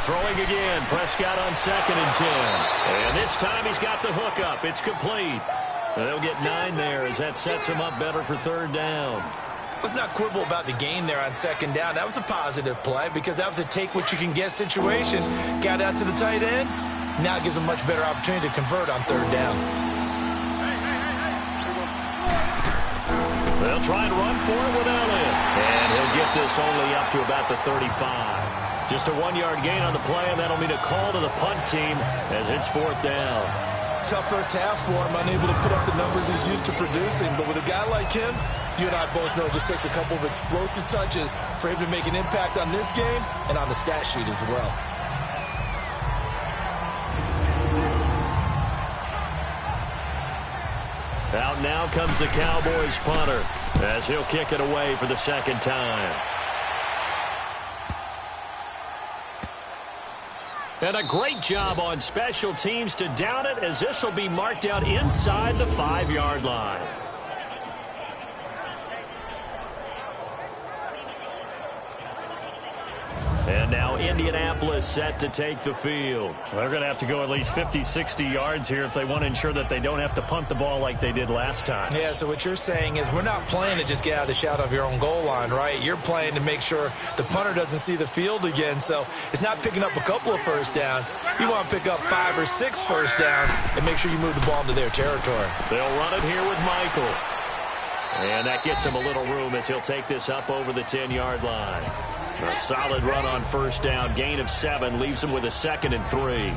Throwing again, Prescott on 2nd and 10. And this time he's got the hook up. It's complete. They'll get 9 there as that sets him up better for 3rd down. Let's not quibble about the gain there on 2nd down. That was a positive play because that was a take-what-you-can-get situation. Got out to the tight end. Now it gives him a much better opportunity to convert on 3rd down. They'll try and run for it with Elliott. And he'll get this only up to about the 35. Just a 1-yard gain on the play, and that'll mean a call to the punt team as it's 4th down. Tough first half for him, unable to put up the numbers he's used to producing. But with a guy like him, you and I both know it just takes a couple of explosive touches for him to make an impact on this game and on the stat sheet as well. Out now comes the Cowboys punter as he'll kick it away for the 2nd time. And a great job on special teams to down it, as this will be marked out inside the 5-yard line. And now Indianapolis set to take the field. They're going to have to go at least 50, 60 yards here if they want to ensure that they don't have to punt the ball like they did last time. Yeah, so what you're saying is we're not playing to just get out of the shadow of your own goal line, right? You're playing to make sure the punter doesn't see the field again. So it's not picking up a couple of first downs. You want to pick up 5 or 6 first downs and make sure you move the ball into their territory. They'll run it here with Michael. And that gets him a little room as he'll take this up over the 10-yard line. A solid run on 1st down. Gain of 7 leaves him with a 2nd and 3.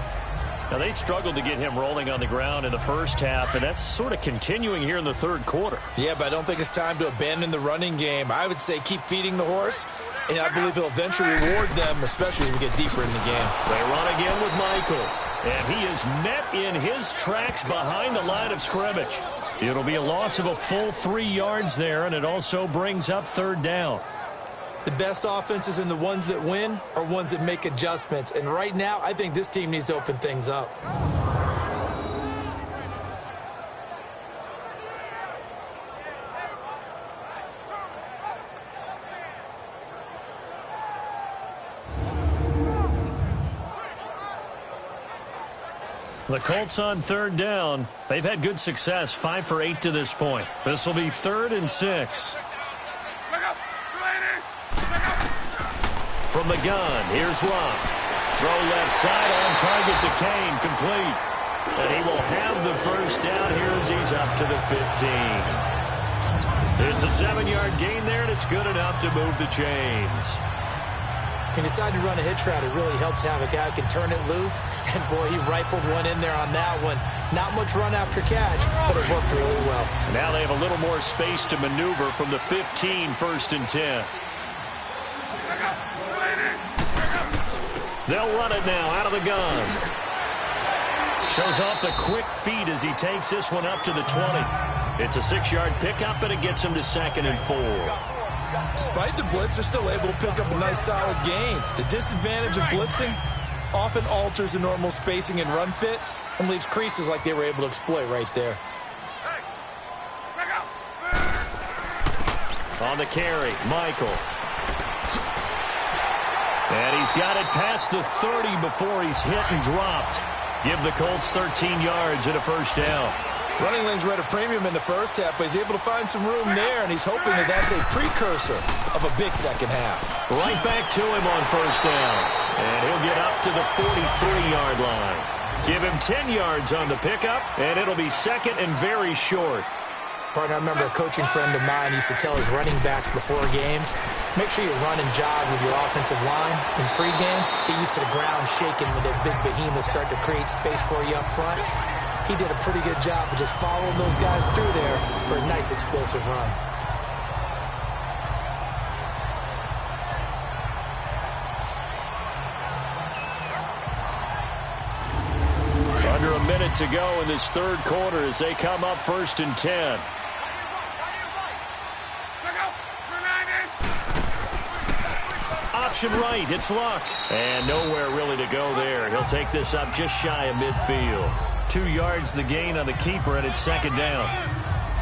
Now, they struggled to get him rolling on the ground in the first half, and that's sort of continuing here in the 3rd quarter. Yeah, but I don't think it's time to abandon the running game. I would say keep feeding the horse, and I believe he'll eventually reward them, especially as we get deeper in the game. They run again with Michael, and he is met in his tracks behind the line of scrimmage. It'll be a loss of a full 3 yards there, and it also brings up 3rd down. The best offenses and the ones that win are ones that make adjustments. And right now, I think this team needs to open things up. The Colts on 3rd down. They've had good success, 5 for 8 to this point. This will be 3rd and 6. From the gun, here's Luck. Throw left side on target to Kane, complete. And he will have the first down here as he's up to the 15. It's a 7-yard gain there, and it's good enough to move the chains. He decided to run a hitch route. It really helps to have a guy who can turn it loose. And, boy, he rifled one in there on that one. Not much run after catch, but it worked really well. Now they have a little more space to maneuver from the 15, 1st and 10. They'll run it now out of the gun. Shows off the quick feet as he takes this one up to the 20. It's a 6-yard pickup, and it gets him to 2nd and 4. Despite the blitz, they're still able to pick up a nice, solid gain. The disadvantage of blitzing often alters the normal spacing and run fits and leaves creases like they were able to exploit right there. On the carry, Michael. And he's got it past the 30 before he's hit and dropped. Give the Colts 13 yards and a first down. Running lanes were at a premium in the first half, but he's able to find some room there, and he's hoping that that's a precursor of a big second half. Right back to him on first down. And he'll get up to the 43-yard line. Give him 10 yards on the pickup, and it'll be 2nd and very short. Partner, I remember a coaching friend of mine used to tell his running backs before games, make sure you run and jog with your offensive line in pregame. Get used to the ground shaking when those big behemoths start to create space for you up front. He did a pretty good job of just following those guys through there for a nice explosive run. Under a minute to go in this third quarter as they come up 1st and 10. Option right, it's Luck. And nowhere really to go there. He'll take this up just shy of midfield. 2 yards the gain on the keeper, and it's 2nd down.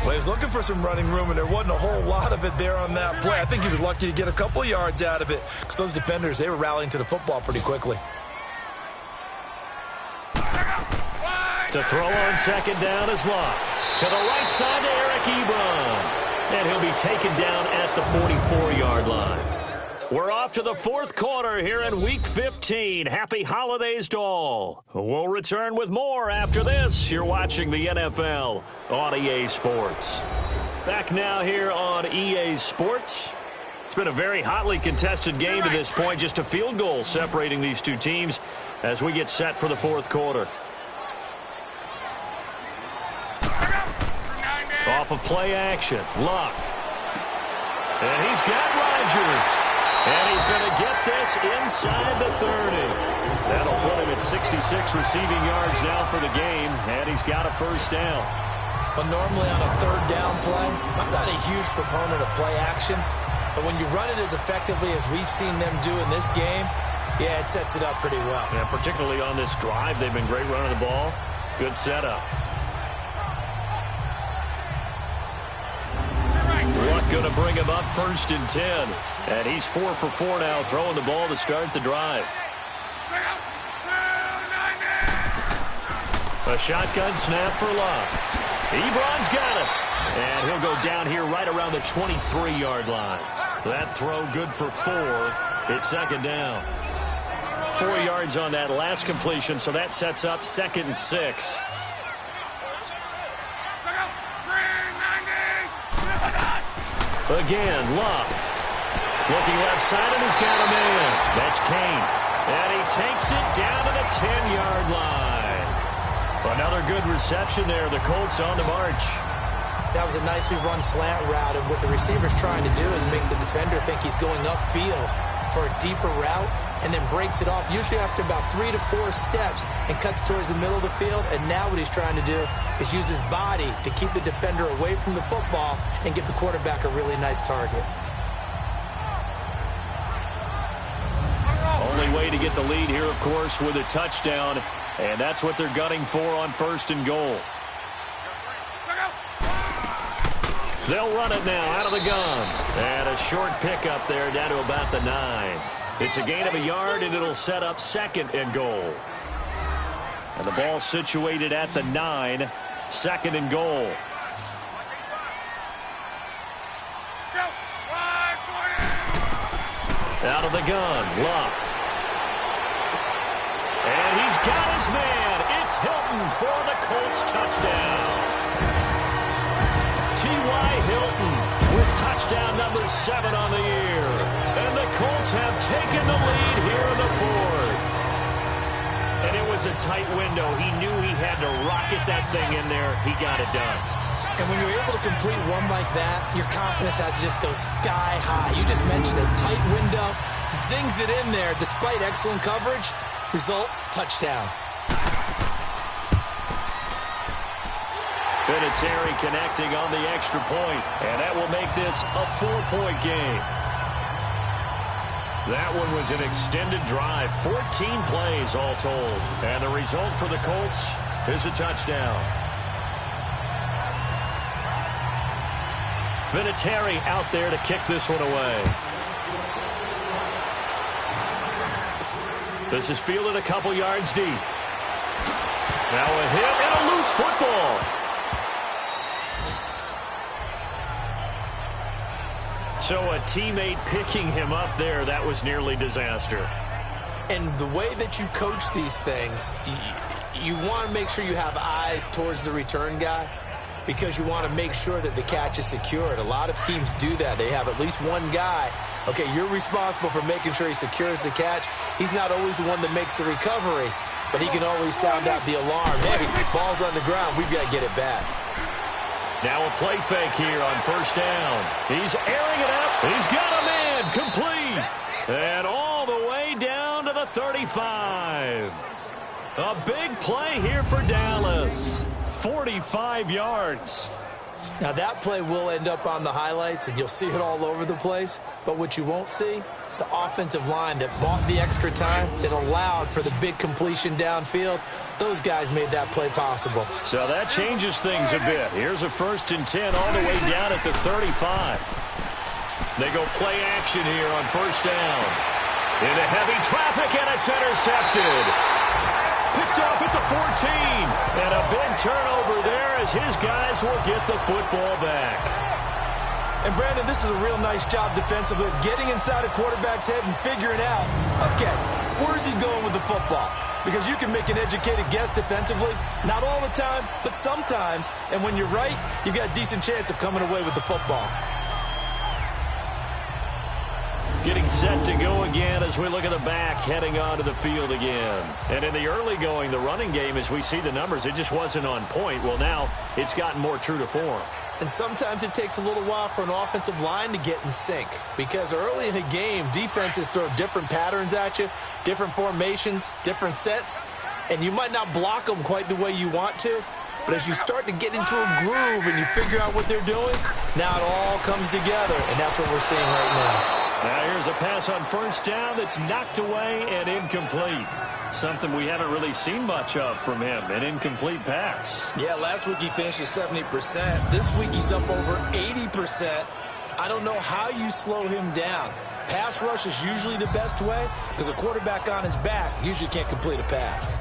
Well, he was looking for some running room, and there wasn't a whole lot of it there on that play. I think he was lucky to get a couple of yards out of it because those defenders, they were rallying to the football pretty quickly. To throw on 2nd down is Luck. To the right side to Eric Ebron. And he'll be taken down at the 44-yard line. We're off to the 4th quarter here in Week 15. Happy holidays to all. We'll return with more after this. You're watching the NFL on EA Sports. Back now here on EA Sports. It's been a very hotly contested game to this point. Just a field goal separating these two teams as we get set for the 4th quarter. Off of play action, Luck. And he's got Rodgers. And he's going to get this inside the 30. That'll put him at 66 receiving yards now for the game. And he's got a 1st down. But normally on a 3rd down play, I'm not a huge proponent of play action. But when you run it as effectively as we've seen them do in this game, yeah, it sets it up pretty well. And particularly on this drive, they've been great running the ball. Good setup. Luck going to bring him up 1st and 10. And he's 4 for 4 now, throwing the ball to start the drive. A shotgun snap for Luck. Ebron's got it. And he'll go down here right around the 23-yard line. That throw good for 4. It's 2nd down. 4 yards on that last completion, so that sets up 2nd and 6. Again, Luck. Looking left side, and he's got a man. That's Kane. And he takes it down to the 10-yard line. Another good reception there. The Colts on the march. That was a nicely run slant route, and what the receiver's trying to do is make the defender think he's going upfield for a deeper route, and then breaks it off, usually after about 3 to 4 steps, and cuts towards the middle of the field. And now what he's trying to do is use his body to keep the defender away from the football and give the quarterback a really nice target. Only way to get the lead here, of course, with a touchdown, and that's what they're gunning for on 1st and goal. They'll run it now out of the gun. And a short pickup there down to about the 9. It's a gain of a yard, and it'll set up 2nd and goal. And the ball situated at the 9, 2nd and goal. Out of the gun, Luck. And he's got his man. It's Hilton for the Colts touchdown. T.Y. Hilton with touchdown number 7 on the year. And the Colts have taken the lead here in the 4th. And it was a tight window. He knew he had to rocket that thing in there. He got it done. And when you're able to complete one like that, your confidence has to just go sky high. You just mentioned a tight window, zings it in there despite excellent coverage. Result, touchdown. Vinatieri connecting on the extra point, and that will make this a 4-point game. That one was an extended drive, 14 plays all told. And the result for the Colts is a touchdown. Vinatieri out there to kick this one away. This is fielded a couple yards deep. Now a hit and a loose football. So a teammate picking him up there, that was nearly disaster. And the way that you coach these things, you want to make sure you have eyes towards the return guy. because you want to make sure that the catch is secured. A lot of teams do that. They have at least one guy. Okay, you're responsible for making sure he secures the catch. He's not always the one that makes the recovery, but he can always sound out the alarm. Hey, ball's on the ground. We've got to get it back. Now a play fake here on first down. He's airing it out. He's got a man. Complete. And all the way down to the 35. A big play here for Dallas. 45 yards. Now that play will end up on the highlights, and you'll see it all over the place. But what you won't see, the offensive line that bought the extra time, that allowed for the big completion downfield, those guys made that play possible. So that changes things a bit. Here's a 1st and 10 all the way down at the 35. They go play action here on first down. Into heavy traffic, and it's intercepted. Picked off at the 14. And a big turnover there as his guys will get the football back. And, Brandon, this is a real nice job defensively of getting inside a quarterback's head and figuring out, okay, where's he going with the football? Because you can make an educated guess defensively, not all the time, but sometimes. And when you're right, you've got a decent chance of coming away with the football. Getting set to go again as we look at the back heading onto the field again. And in the early going, the running game, as we see the numbers, it just wasn't on point. Well, now it's gotten more true to form. And sometimes it takes a little while for an offensive line to get in sync, because early in a game, defenses throw different patterns at you, different formations, different sets, and you might not block them quite the way you want to. But as you start to get into a groove and you figure out what they're doing, now it all comes together, and that's what we're seeing right now. Now here's a pass on first down that's knocked away and incomplete. Something we haven't really seen much of from him, an incomplete pass. Yeah, last week he finished at 70%. This week he's up over 80%. I don't know how you slow him down. Pass rush is usually the best way, because a quarterback on his back usually can't complete a pass.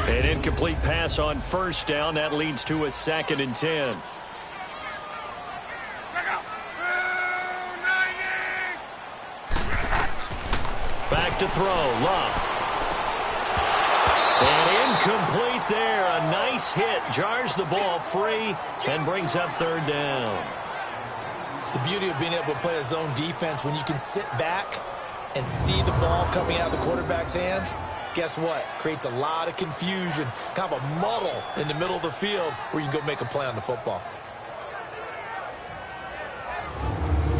An incomplete pass on first down. That leads to a 2nd and 10. Back to throw, Love. And incomplete there. A nice hit. Jars the ball free and brings up 3rd down. The beauty of being able to play a zone defense, when you can sit back and see the ball coming out of the quarterback's hands, guess what? Creates a lot of confusion, kind of a muddle in the middle of the field where you can go make a play on the football.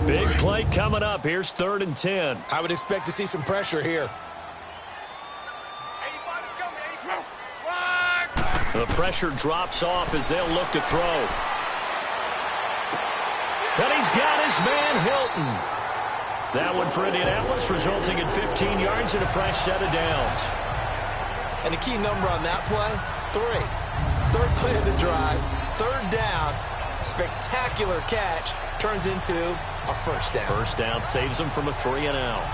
Big play coming up. Here's 3rd and 10. I would expect to see some pressure here. The pressure drops off as they'll look to throw. And he's got his man, Hilton. That one for Indianapolis, resulting in 15 yards and a fresh set of downs. And the key number on that play, 3. 3rd play of the drive, 3rd down, spectacular catch, turns into a first down. First down saves them from a 3 and out.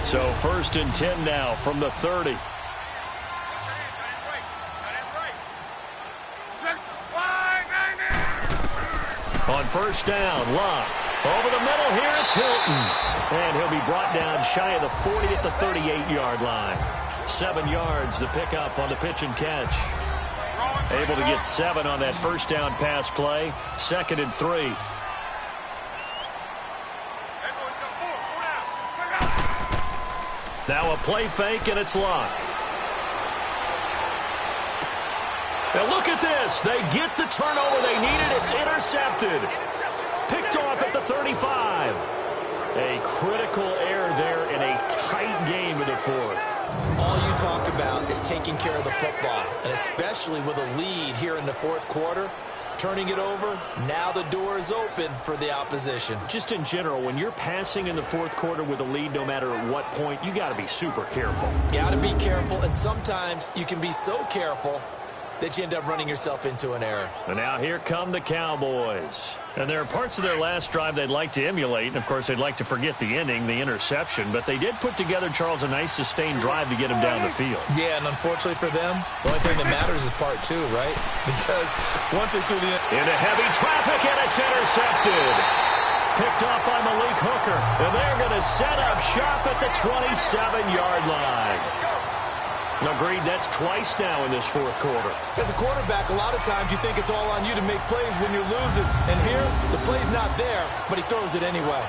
So 1st and 10 now from the 30. On first down, Love. Over the middle here, it's Hilton. And he'll be brought down shy of the 40 at the 38-yard line. 7 yards, the pickup on the pitch and catch. Able to get 7 on that first down pass play. 2nd and 3. Now a play fake, and it's Luck. Now look at this. They get the turnover they needed. It's intercepted. Picked off at the 35. A critical error there in a tight game in the 4th. All you talk about is taking care of the football, and especially with a lead here in the 4th quarter, turning it over, now the door is open for the opposition. Just in general, when you're passing in the 4th quarter with a lead, no matter at what point, you got to be super careful. Got to be careful, and sometimes you can be so careful that you end up running yourself into an error. And now here come the Cowboys. And there are parts of their last drive they'd like to emulate. And, of course, they'd like to forget the ending, the interception. But they did put together, Charles, a nice sustained drive to get him down the field. Yeah, and unfortunately for them, the only thing that matters is part 2, right? Because once they threw the... Into heavy traffic, and it's intercepted. picked off by Malik Hooker. And they're going to set up shop at the 27-yard line. Agreed, that's twice now in this fourth quarter. As a quarterback, a lot of times you think it's all on you to make plays when you're losing. And here, the play's not there, but he throws it anyway.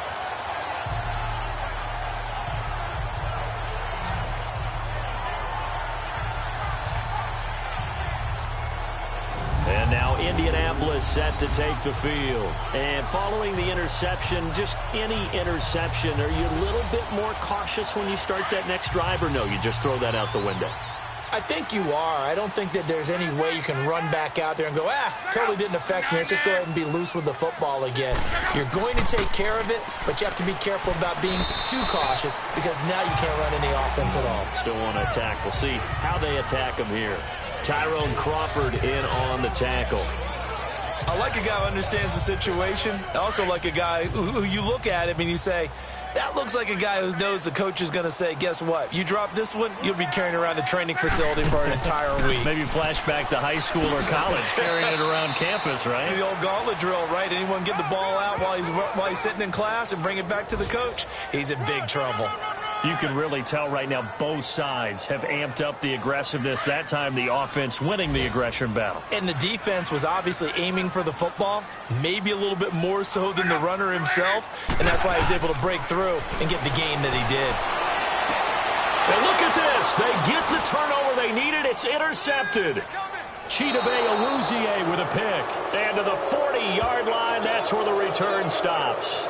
And now Indianapolis set to take the field. And following the interception, just any interception, are you a little bit more cautious when you start that next drive, or no, you just throw that out the window? I think you are. I don't think that there's any way you can run back out there and go, totally didn't affect me. Let's just go ahead and be loose with the football again. You're going to take care of it, but you have to be careful about being too cautious because now you can't run any offense at all. Still want to attack. We'll see how they attack him here. Tyrone Crawford in on the tackle. I like a guy who understands the situation. I also like a guy who you look at him and you say, that looks like a guy who knows the coach is going to say, guess what? You drop this one, you'll be carrying around the training facility for an entire week. Maybe flashback to high school or college, carrying it around campus, right? The old gauntlet drill, right? Anyone get the ball out while he's sitting in class and bring it back to the coach? He's in big trouble. You can really tell right now both sides have amped up the aggressiveness. That time the offense winning the aggression battle. And the defense was obviously aiming for the football, maybe a little bit more so than the runner himself, and that's why he was able to break through and get the gain that he did. And look at this. They get the turnover they needed. It's intercepted. Chidobe Awuzie with a pick. And to the 40-yard line, that's where the return stops.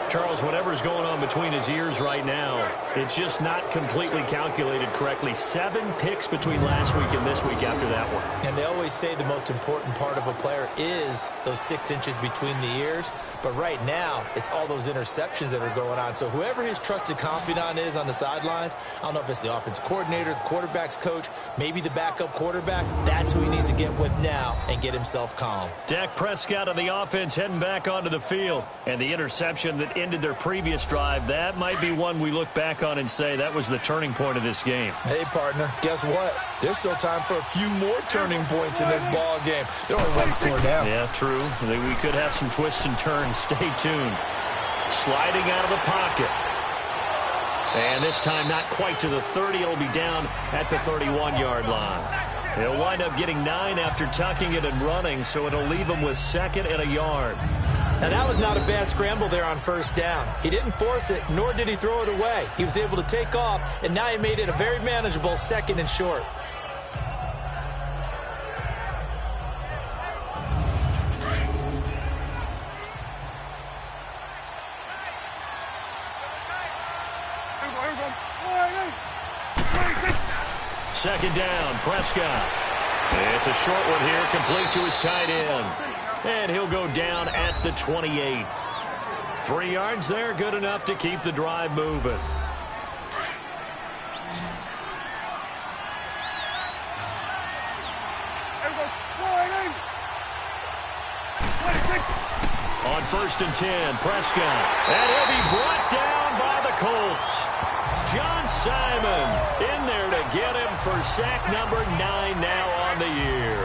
Charles, whatever's going on between his ears right now, it's just not completely calculated correctly. 7 picks between last week and this week after that one. And they always say the most important part of a player is those 6 inches between the ears. But right now, it's all those interceptions that are going on. So whoever his trusted confidant is on the sidelines, I don't know if it's the offensive coordinator, the quarterback's coach, maybe the backup quarterback, that's who he needs to get with now and get himself calm. Dak Prescott on the offense heading back onto the field. And the interception that ended their previous drive, that might be one we look back on and say that was the turning point of this game. Hey, partner, guess what? There's still time for a few more turning points in this ball game. They're only 1 score down. Yeah, true. We could have some twists and turns. Stay tuned. Sliding out of the pocket. And this time not quite to the 30. It'll be down at the 31-yard line. He'll wind up getting 9 after tucking it and running, so it'll leave him with 2nd and a yard. Now, that was not a bad scramble there on first down. He didn't force it, nor did he throw it away. He was able to take off, and now he made it a very manageable 2nd and short. Second down, Prescott. It's a short one here, complete to his tight end. And he'll go down at the 28. 3 yards there, good enough to keep the drive moving. On 1st and 10, Prescott. And he'll be brought down by the Colts. John Simon in there to get him for sack number 9 now on the year.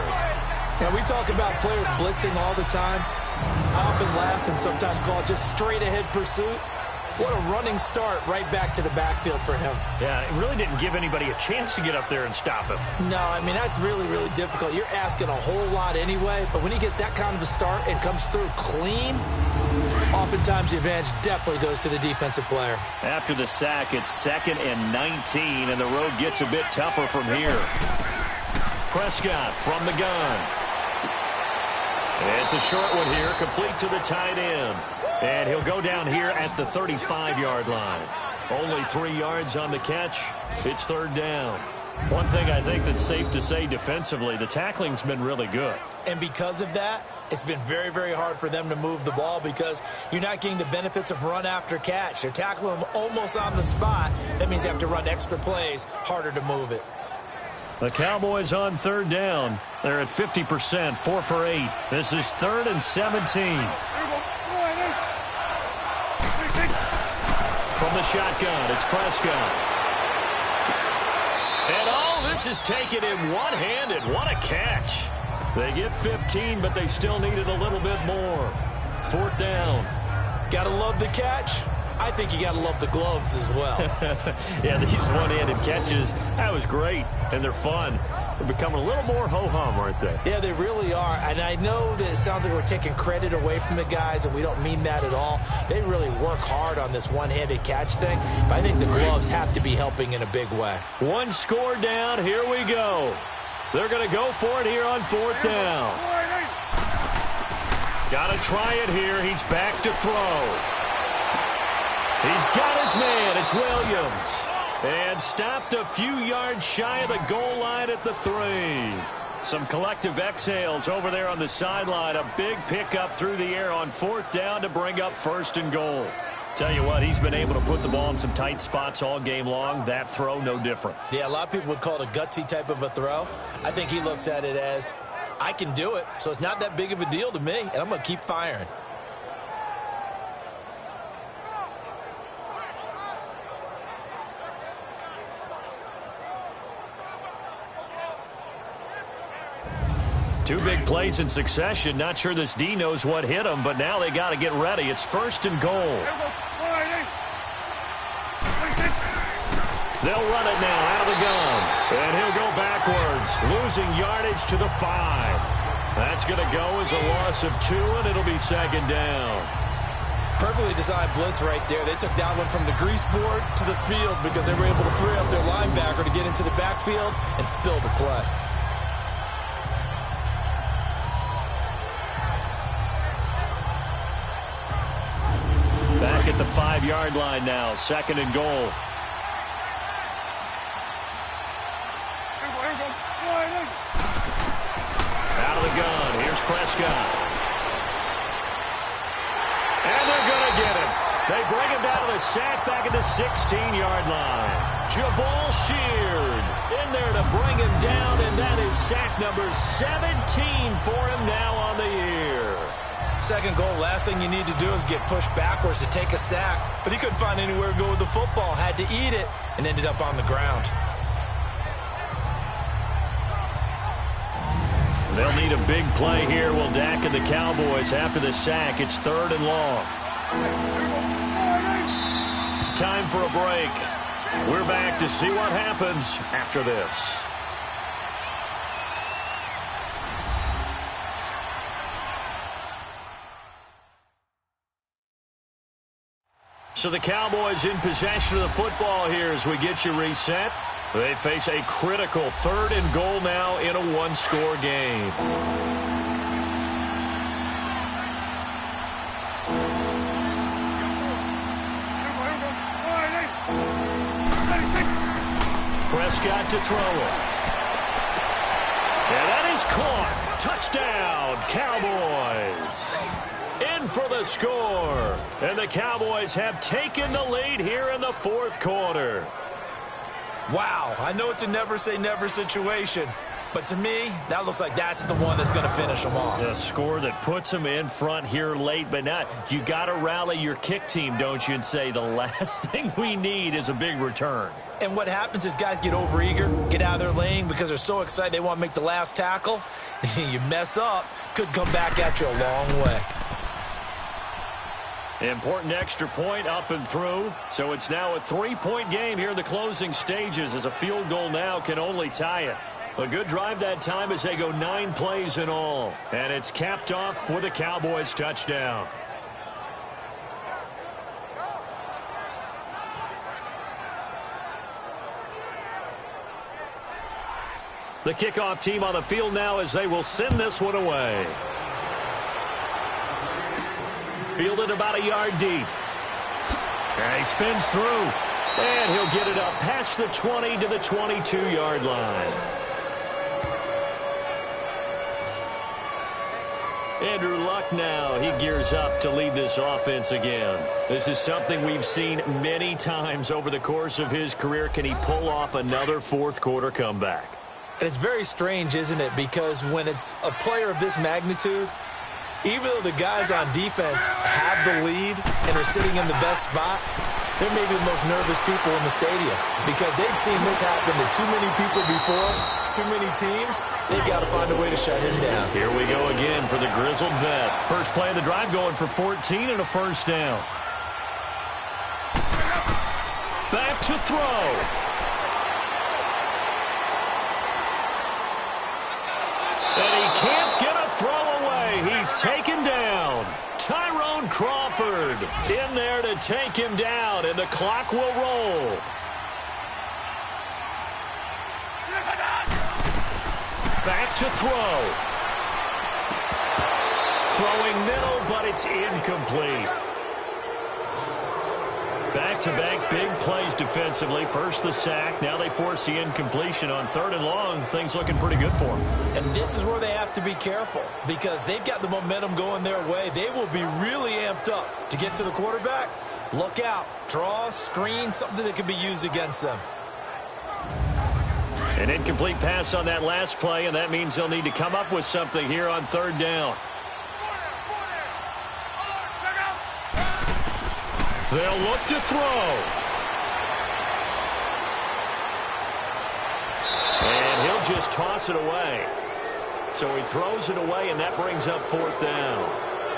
Now, we talk about players blitzing all the time. I often laugh and sometimes call it just straight-ahead pursuit. What a running start right back to the backfield for him. Yeah, it really didn't give anybody a chance to get up there and stop him. No, I mean, that's really, really difficult. You're asking a whole lot anyway, but when he gets that kind of a start and comes through clean, oftentimes the advantage definitely goes to the defensive player. After the sack, it's 2nd and 19, and the road gets a bit tougher from here. Prescott from the gun. It's a short one here, complete to the tight end. And he'll go down here at the 35-yard line. Only 3 yards on the catch. It's 3rd down. One thing I think that's safe to say defensively, the tackling's been really good. And because of that, it's been very, very hard for them to move the ball because you're not getting the benefits of run after catch. They're tackling them almost on the spot. That means they have to run extra plays, harder to move it. The Cowboys on 3rd down. They're at 50%, 4 for 8. This is 3rd and 17. From the shotgun, it's Prescott. And all this is taken in one-handed. What a catch. They get 15, but they still needed a little bit more. 4th down. Gotta love the catch. I think you got to love the gloves as well. Yeah, these one-handed catches, that was great, and they're fun. They're becoming a little more ho-hum, aren't they? Yeah, they really are. And I know that it sounds like we're taking credit away from the guys, and we don't mean that at all. They really work hard on this one-handed catch thing, but I think the gloves have to be helping in a big way. One score down. Here we go. They're going to go for it here on 4th down. Got to try it here. He's back to throw. He's got his man. It's Williams. And stopped a few yards shy of the goal line at the 3. Some collective exhales over there on the sideline. A big pickup through the air on 4th down to bring up 1st and goal. Tell you what, he's been able to put the ball in some tight spots all game long. That throw, no different. Yeah, a lot of people would call it a gutsy type of a throw. I think he looks at it as, I can do it, so it's not that big of a deal to me, and I'm going to keep firing. Two big plays in succession. Not sure this D knows what hit him, but now they got to get ready. It's 1st and goal. They'll run it now out of the gun. And he'll go backwards, losing yardage to the 5. That's going to go as a loss of 2, and it'll be 2nd down. Perfectly designed blitz right there. They took that one from the grease board to the field because they were able to free up their linebacker to get into the backfield and spill the play. Back at the 5-yard line now, 2nd and goal. Out of the gun, here's Prescott. And they're going to get him. They bring him down to the sack back at the 16-yard line. Jabal Sheard in there to bring him down, and that is sack number 17 for him now on the year. 2nd goal, last thing you need to do is get pushed backwards to take a sack. But he couldn't find anywhere to go with the football, had to eat it, and ended up on the ground. They'll need a big play here. Will Dak and the Cowboys after the sack. It's 3rd and long. Time for a break. We're back to see what happens after this. So the Cowboys in possession of the football here as we get you reset. They face a critical 3rd and goal now in a one-score game. Prescott to throw it. And that is caught. Touchdown, Cowboys. In for the score. And the Cowboys have taken the lead here in the 4th quarter. Wow, I know it's a never-say-never situation, but to me, that looks like that's the one that's going to finish them off. The score that puts them in front here late, but not. You got to rally your kick team, don't you, and say the last thing we need is a big return. And what happens is guys get overeager, get out of their lane because they're so excited they want to make the last tackle. You mess up, could come back at you a long way. Important extra point up and through. So it's now a 3-point game here in the closing stages as a field goal now can only tie it. A good drive that time as they go 9 plays in all. And it's capped off for the Cowboys touchdown. The kickoff team on the field now as they will send this one away. Fielded about a yard deep. And he spins through. And he'll get it up past the 20 to the 22-yard line. Andrew Luck now, he gears up to lead this offense again. This is something we've seen many times over the course of his career. Can he pull off another 4th quarter comeback? And it's very strange, isn't it? Because when it's a player of this magnitude, even though the guys on defense have the lead and are sitting in the best spot, they're maybe the most nervous people in the stadium because they've seen this happen to too many people before, too many teams. They've got to find a way to shut him down. Here we go again for the grizzled vet. First play of the drive going for 14 and a first down. Back to throw. And he can't get a throw away. He's taken down. Tyrone Crawford in there to take him down, and the clock will roll. Back to throw. Throwing middle, but it's incomplete. Back-to-back big plays defensively. First the sack. Now they force the incompletion on 3rd and long. Things looking pretty good for them. And this is where they have to be careful because they've got the momentum going their way. They will be really amped up to get to the quarterback. Look out. Draw, screen, something that can be used against them. An incomplete pass on that last play, and that means they'll need to come up with something here on 3rd down. They'll look to throw. And he'll just toss it away. So he throws it away, and that brings up 4th down.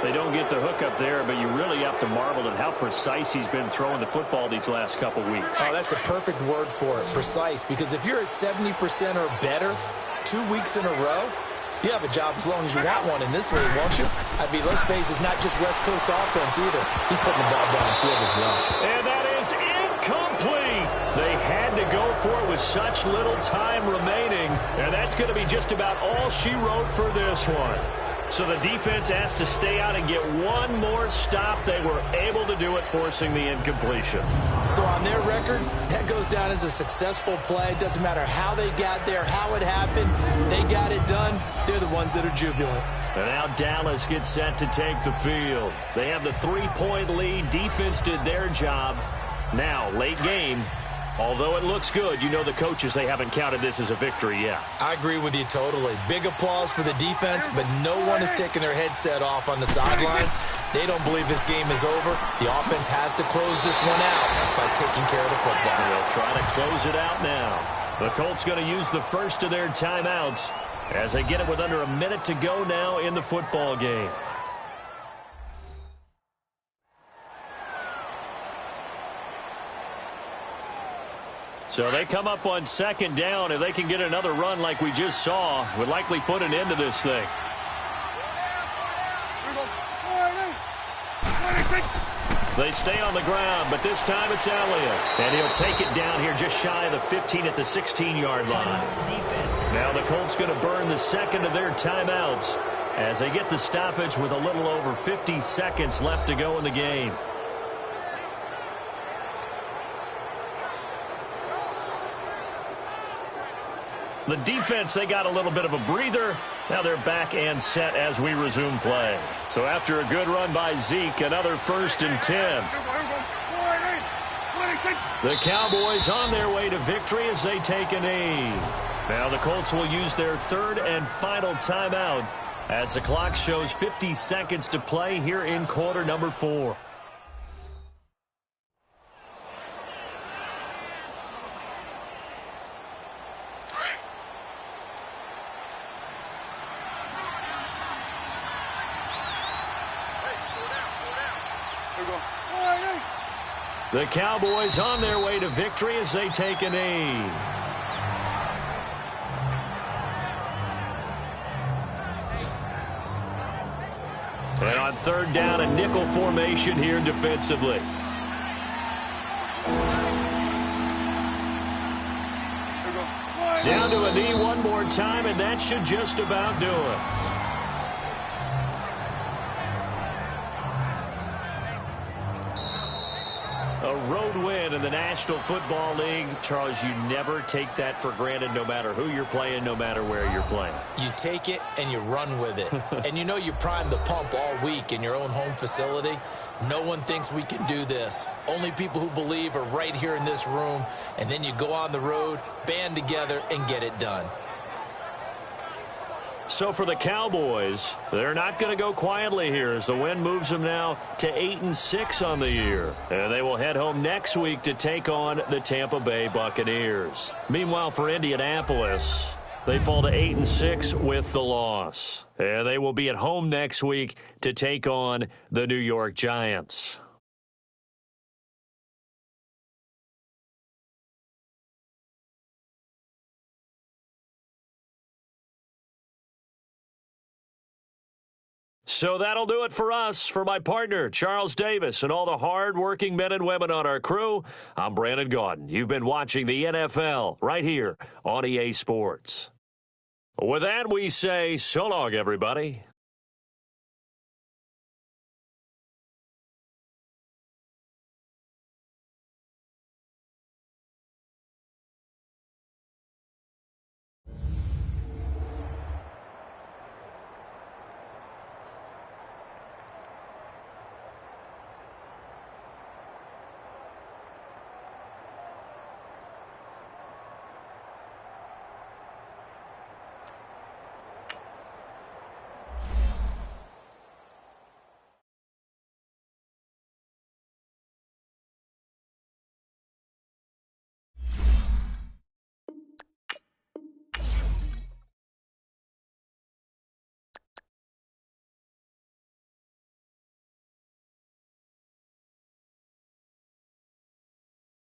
They don't get the hook up there, but you really have to marvel at how precise he's been throwing the football these last couple weeks. Oh, that's the perfect word for it, precise, because if you're at 70% or better 2 weeks in a row, you have a job as long as you want one in this league, won't you? I mean, let's face it, it's not just West Coast offense either. He's putting the ball downfield as well. And that is incomplete. They had to go for it with such little time remaining, and that's going to be just about all she wrote for this one. So the defense has to stay out and get one more stop. They were able to do it, forcing the incompletion. So on their record, that goes down as a successful play. It doesn't matter how they got there, how it happened. They got it done. They're the ones that are jubilant. And now Dallas gets set to take the field. They have the 3-point lead. Defense did their job. Now, late game. Although it looks good, you know the coaches, they haven't counted this as a victory yet. I agree with you totally. Big applause for the defense, but no one is taking their headset off on the sidelines. They don't believe this game is over. The offense has to close this one out by taking care of the football. They'll try to close it out now. The Colts going to use the first of their timeouts as they get it with under a minute to go now in the football game. So they come up on 2nd down. If they can get another run like we just saw, would likely put an end to this thing. They stay on the ground, but this time it's Elliott. And he'll take it down here just shy of the 15 at the 16-yard line. Defense. Now the Colts going to burn the second of their timeouts as they get the stoppage with a little over 50 seconds left to go in the game. The defense, they got a little bit of a breather. Now they're back and set as we resume play. So after a good run by Zeke, another 1st and 10. The Cowboys on their way to victory as they take a knee. Now the Colts will use their 3rd and final timeout as the clock shows 50 seconds to play here in quarter number 4. The Cowboys on their way to victory as they take a knee. And on 3rd down, a nickel formation here defensively. Down to a knee one more time, and that should just about do it. A road win in the National Football League. Charles, you never take that for granted no matter who you're playing, no matter where you're playing. You take it and you run with it. And you know you prime the pump all week in your own home facility. No one thinks we can do this. Only people who believe are right here in this room. And then you go on the road, band together, and get it done. So for the Cowboys, they're not going to go quietly here as the win moves them now to 8-6 on the year. And they will head home next week to take on the Tampa Bay Buccaneers. Meanwhile, for Indianapolis, they fall to 8-6 with the loss. And they will be at home next week to take on the New York Giants. So that'll do it for us. For my partner, Charles Davis, and all the hard-working men and women on our crew, I'm Brandon Gaudin. You've been watching the NFL right here on EA Sports. With that, we say so long, everybody.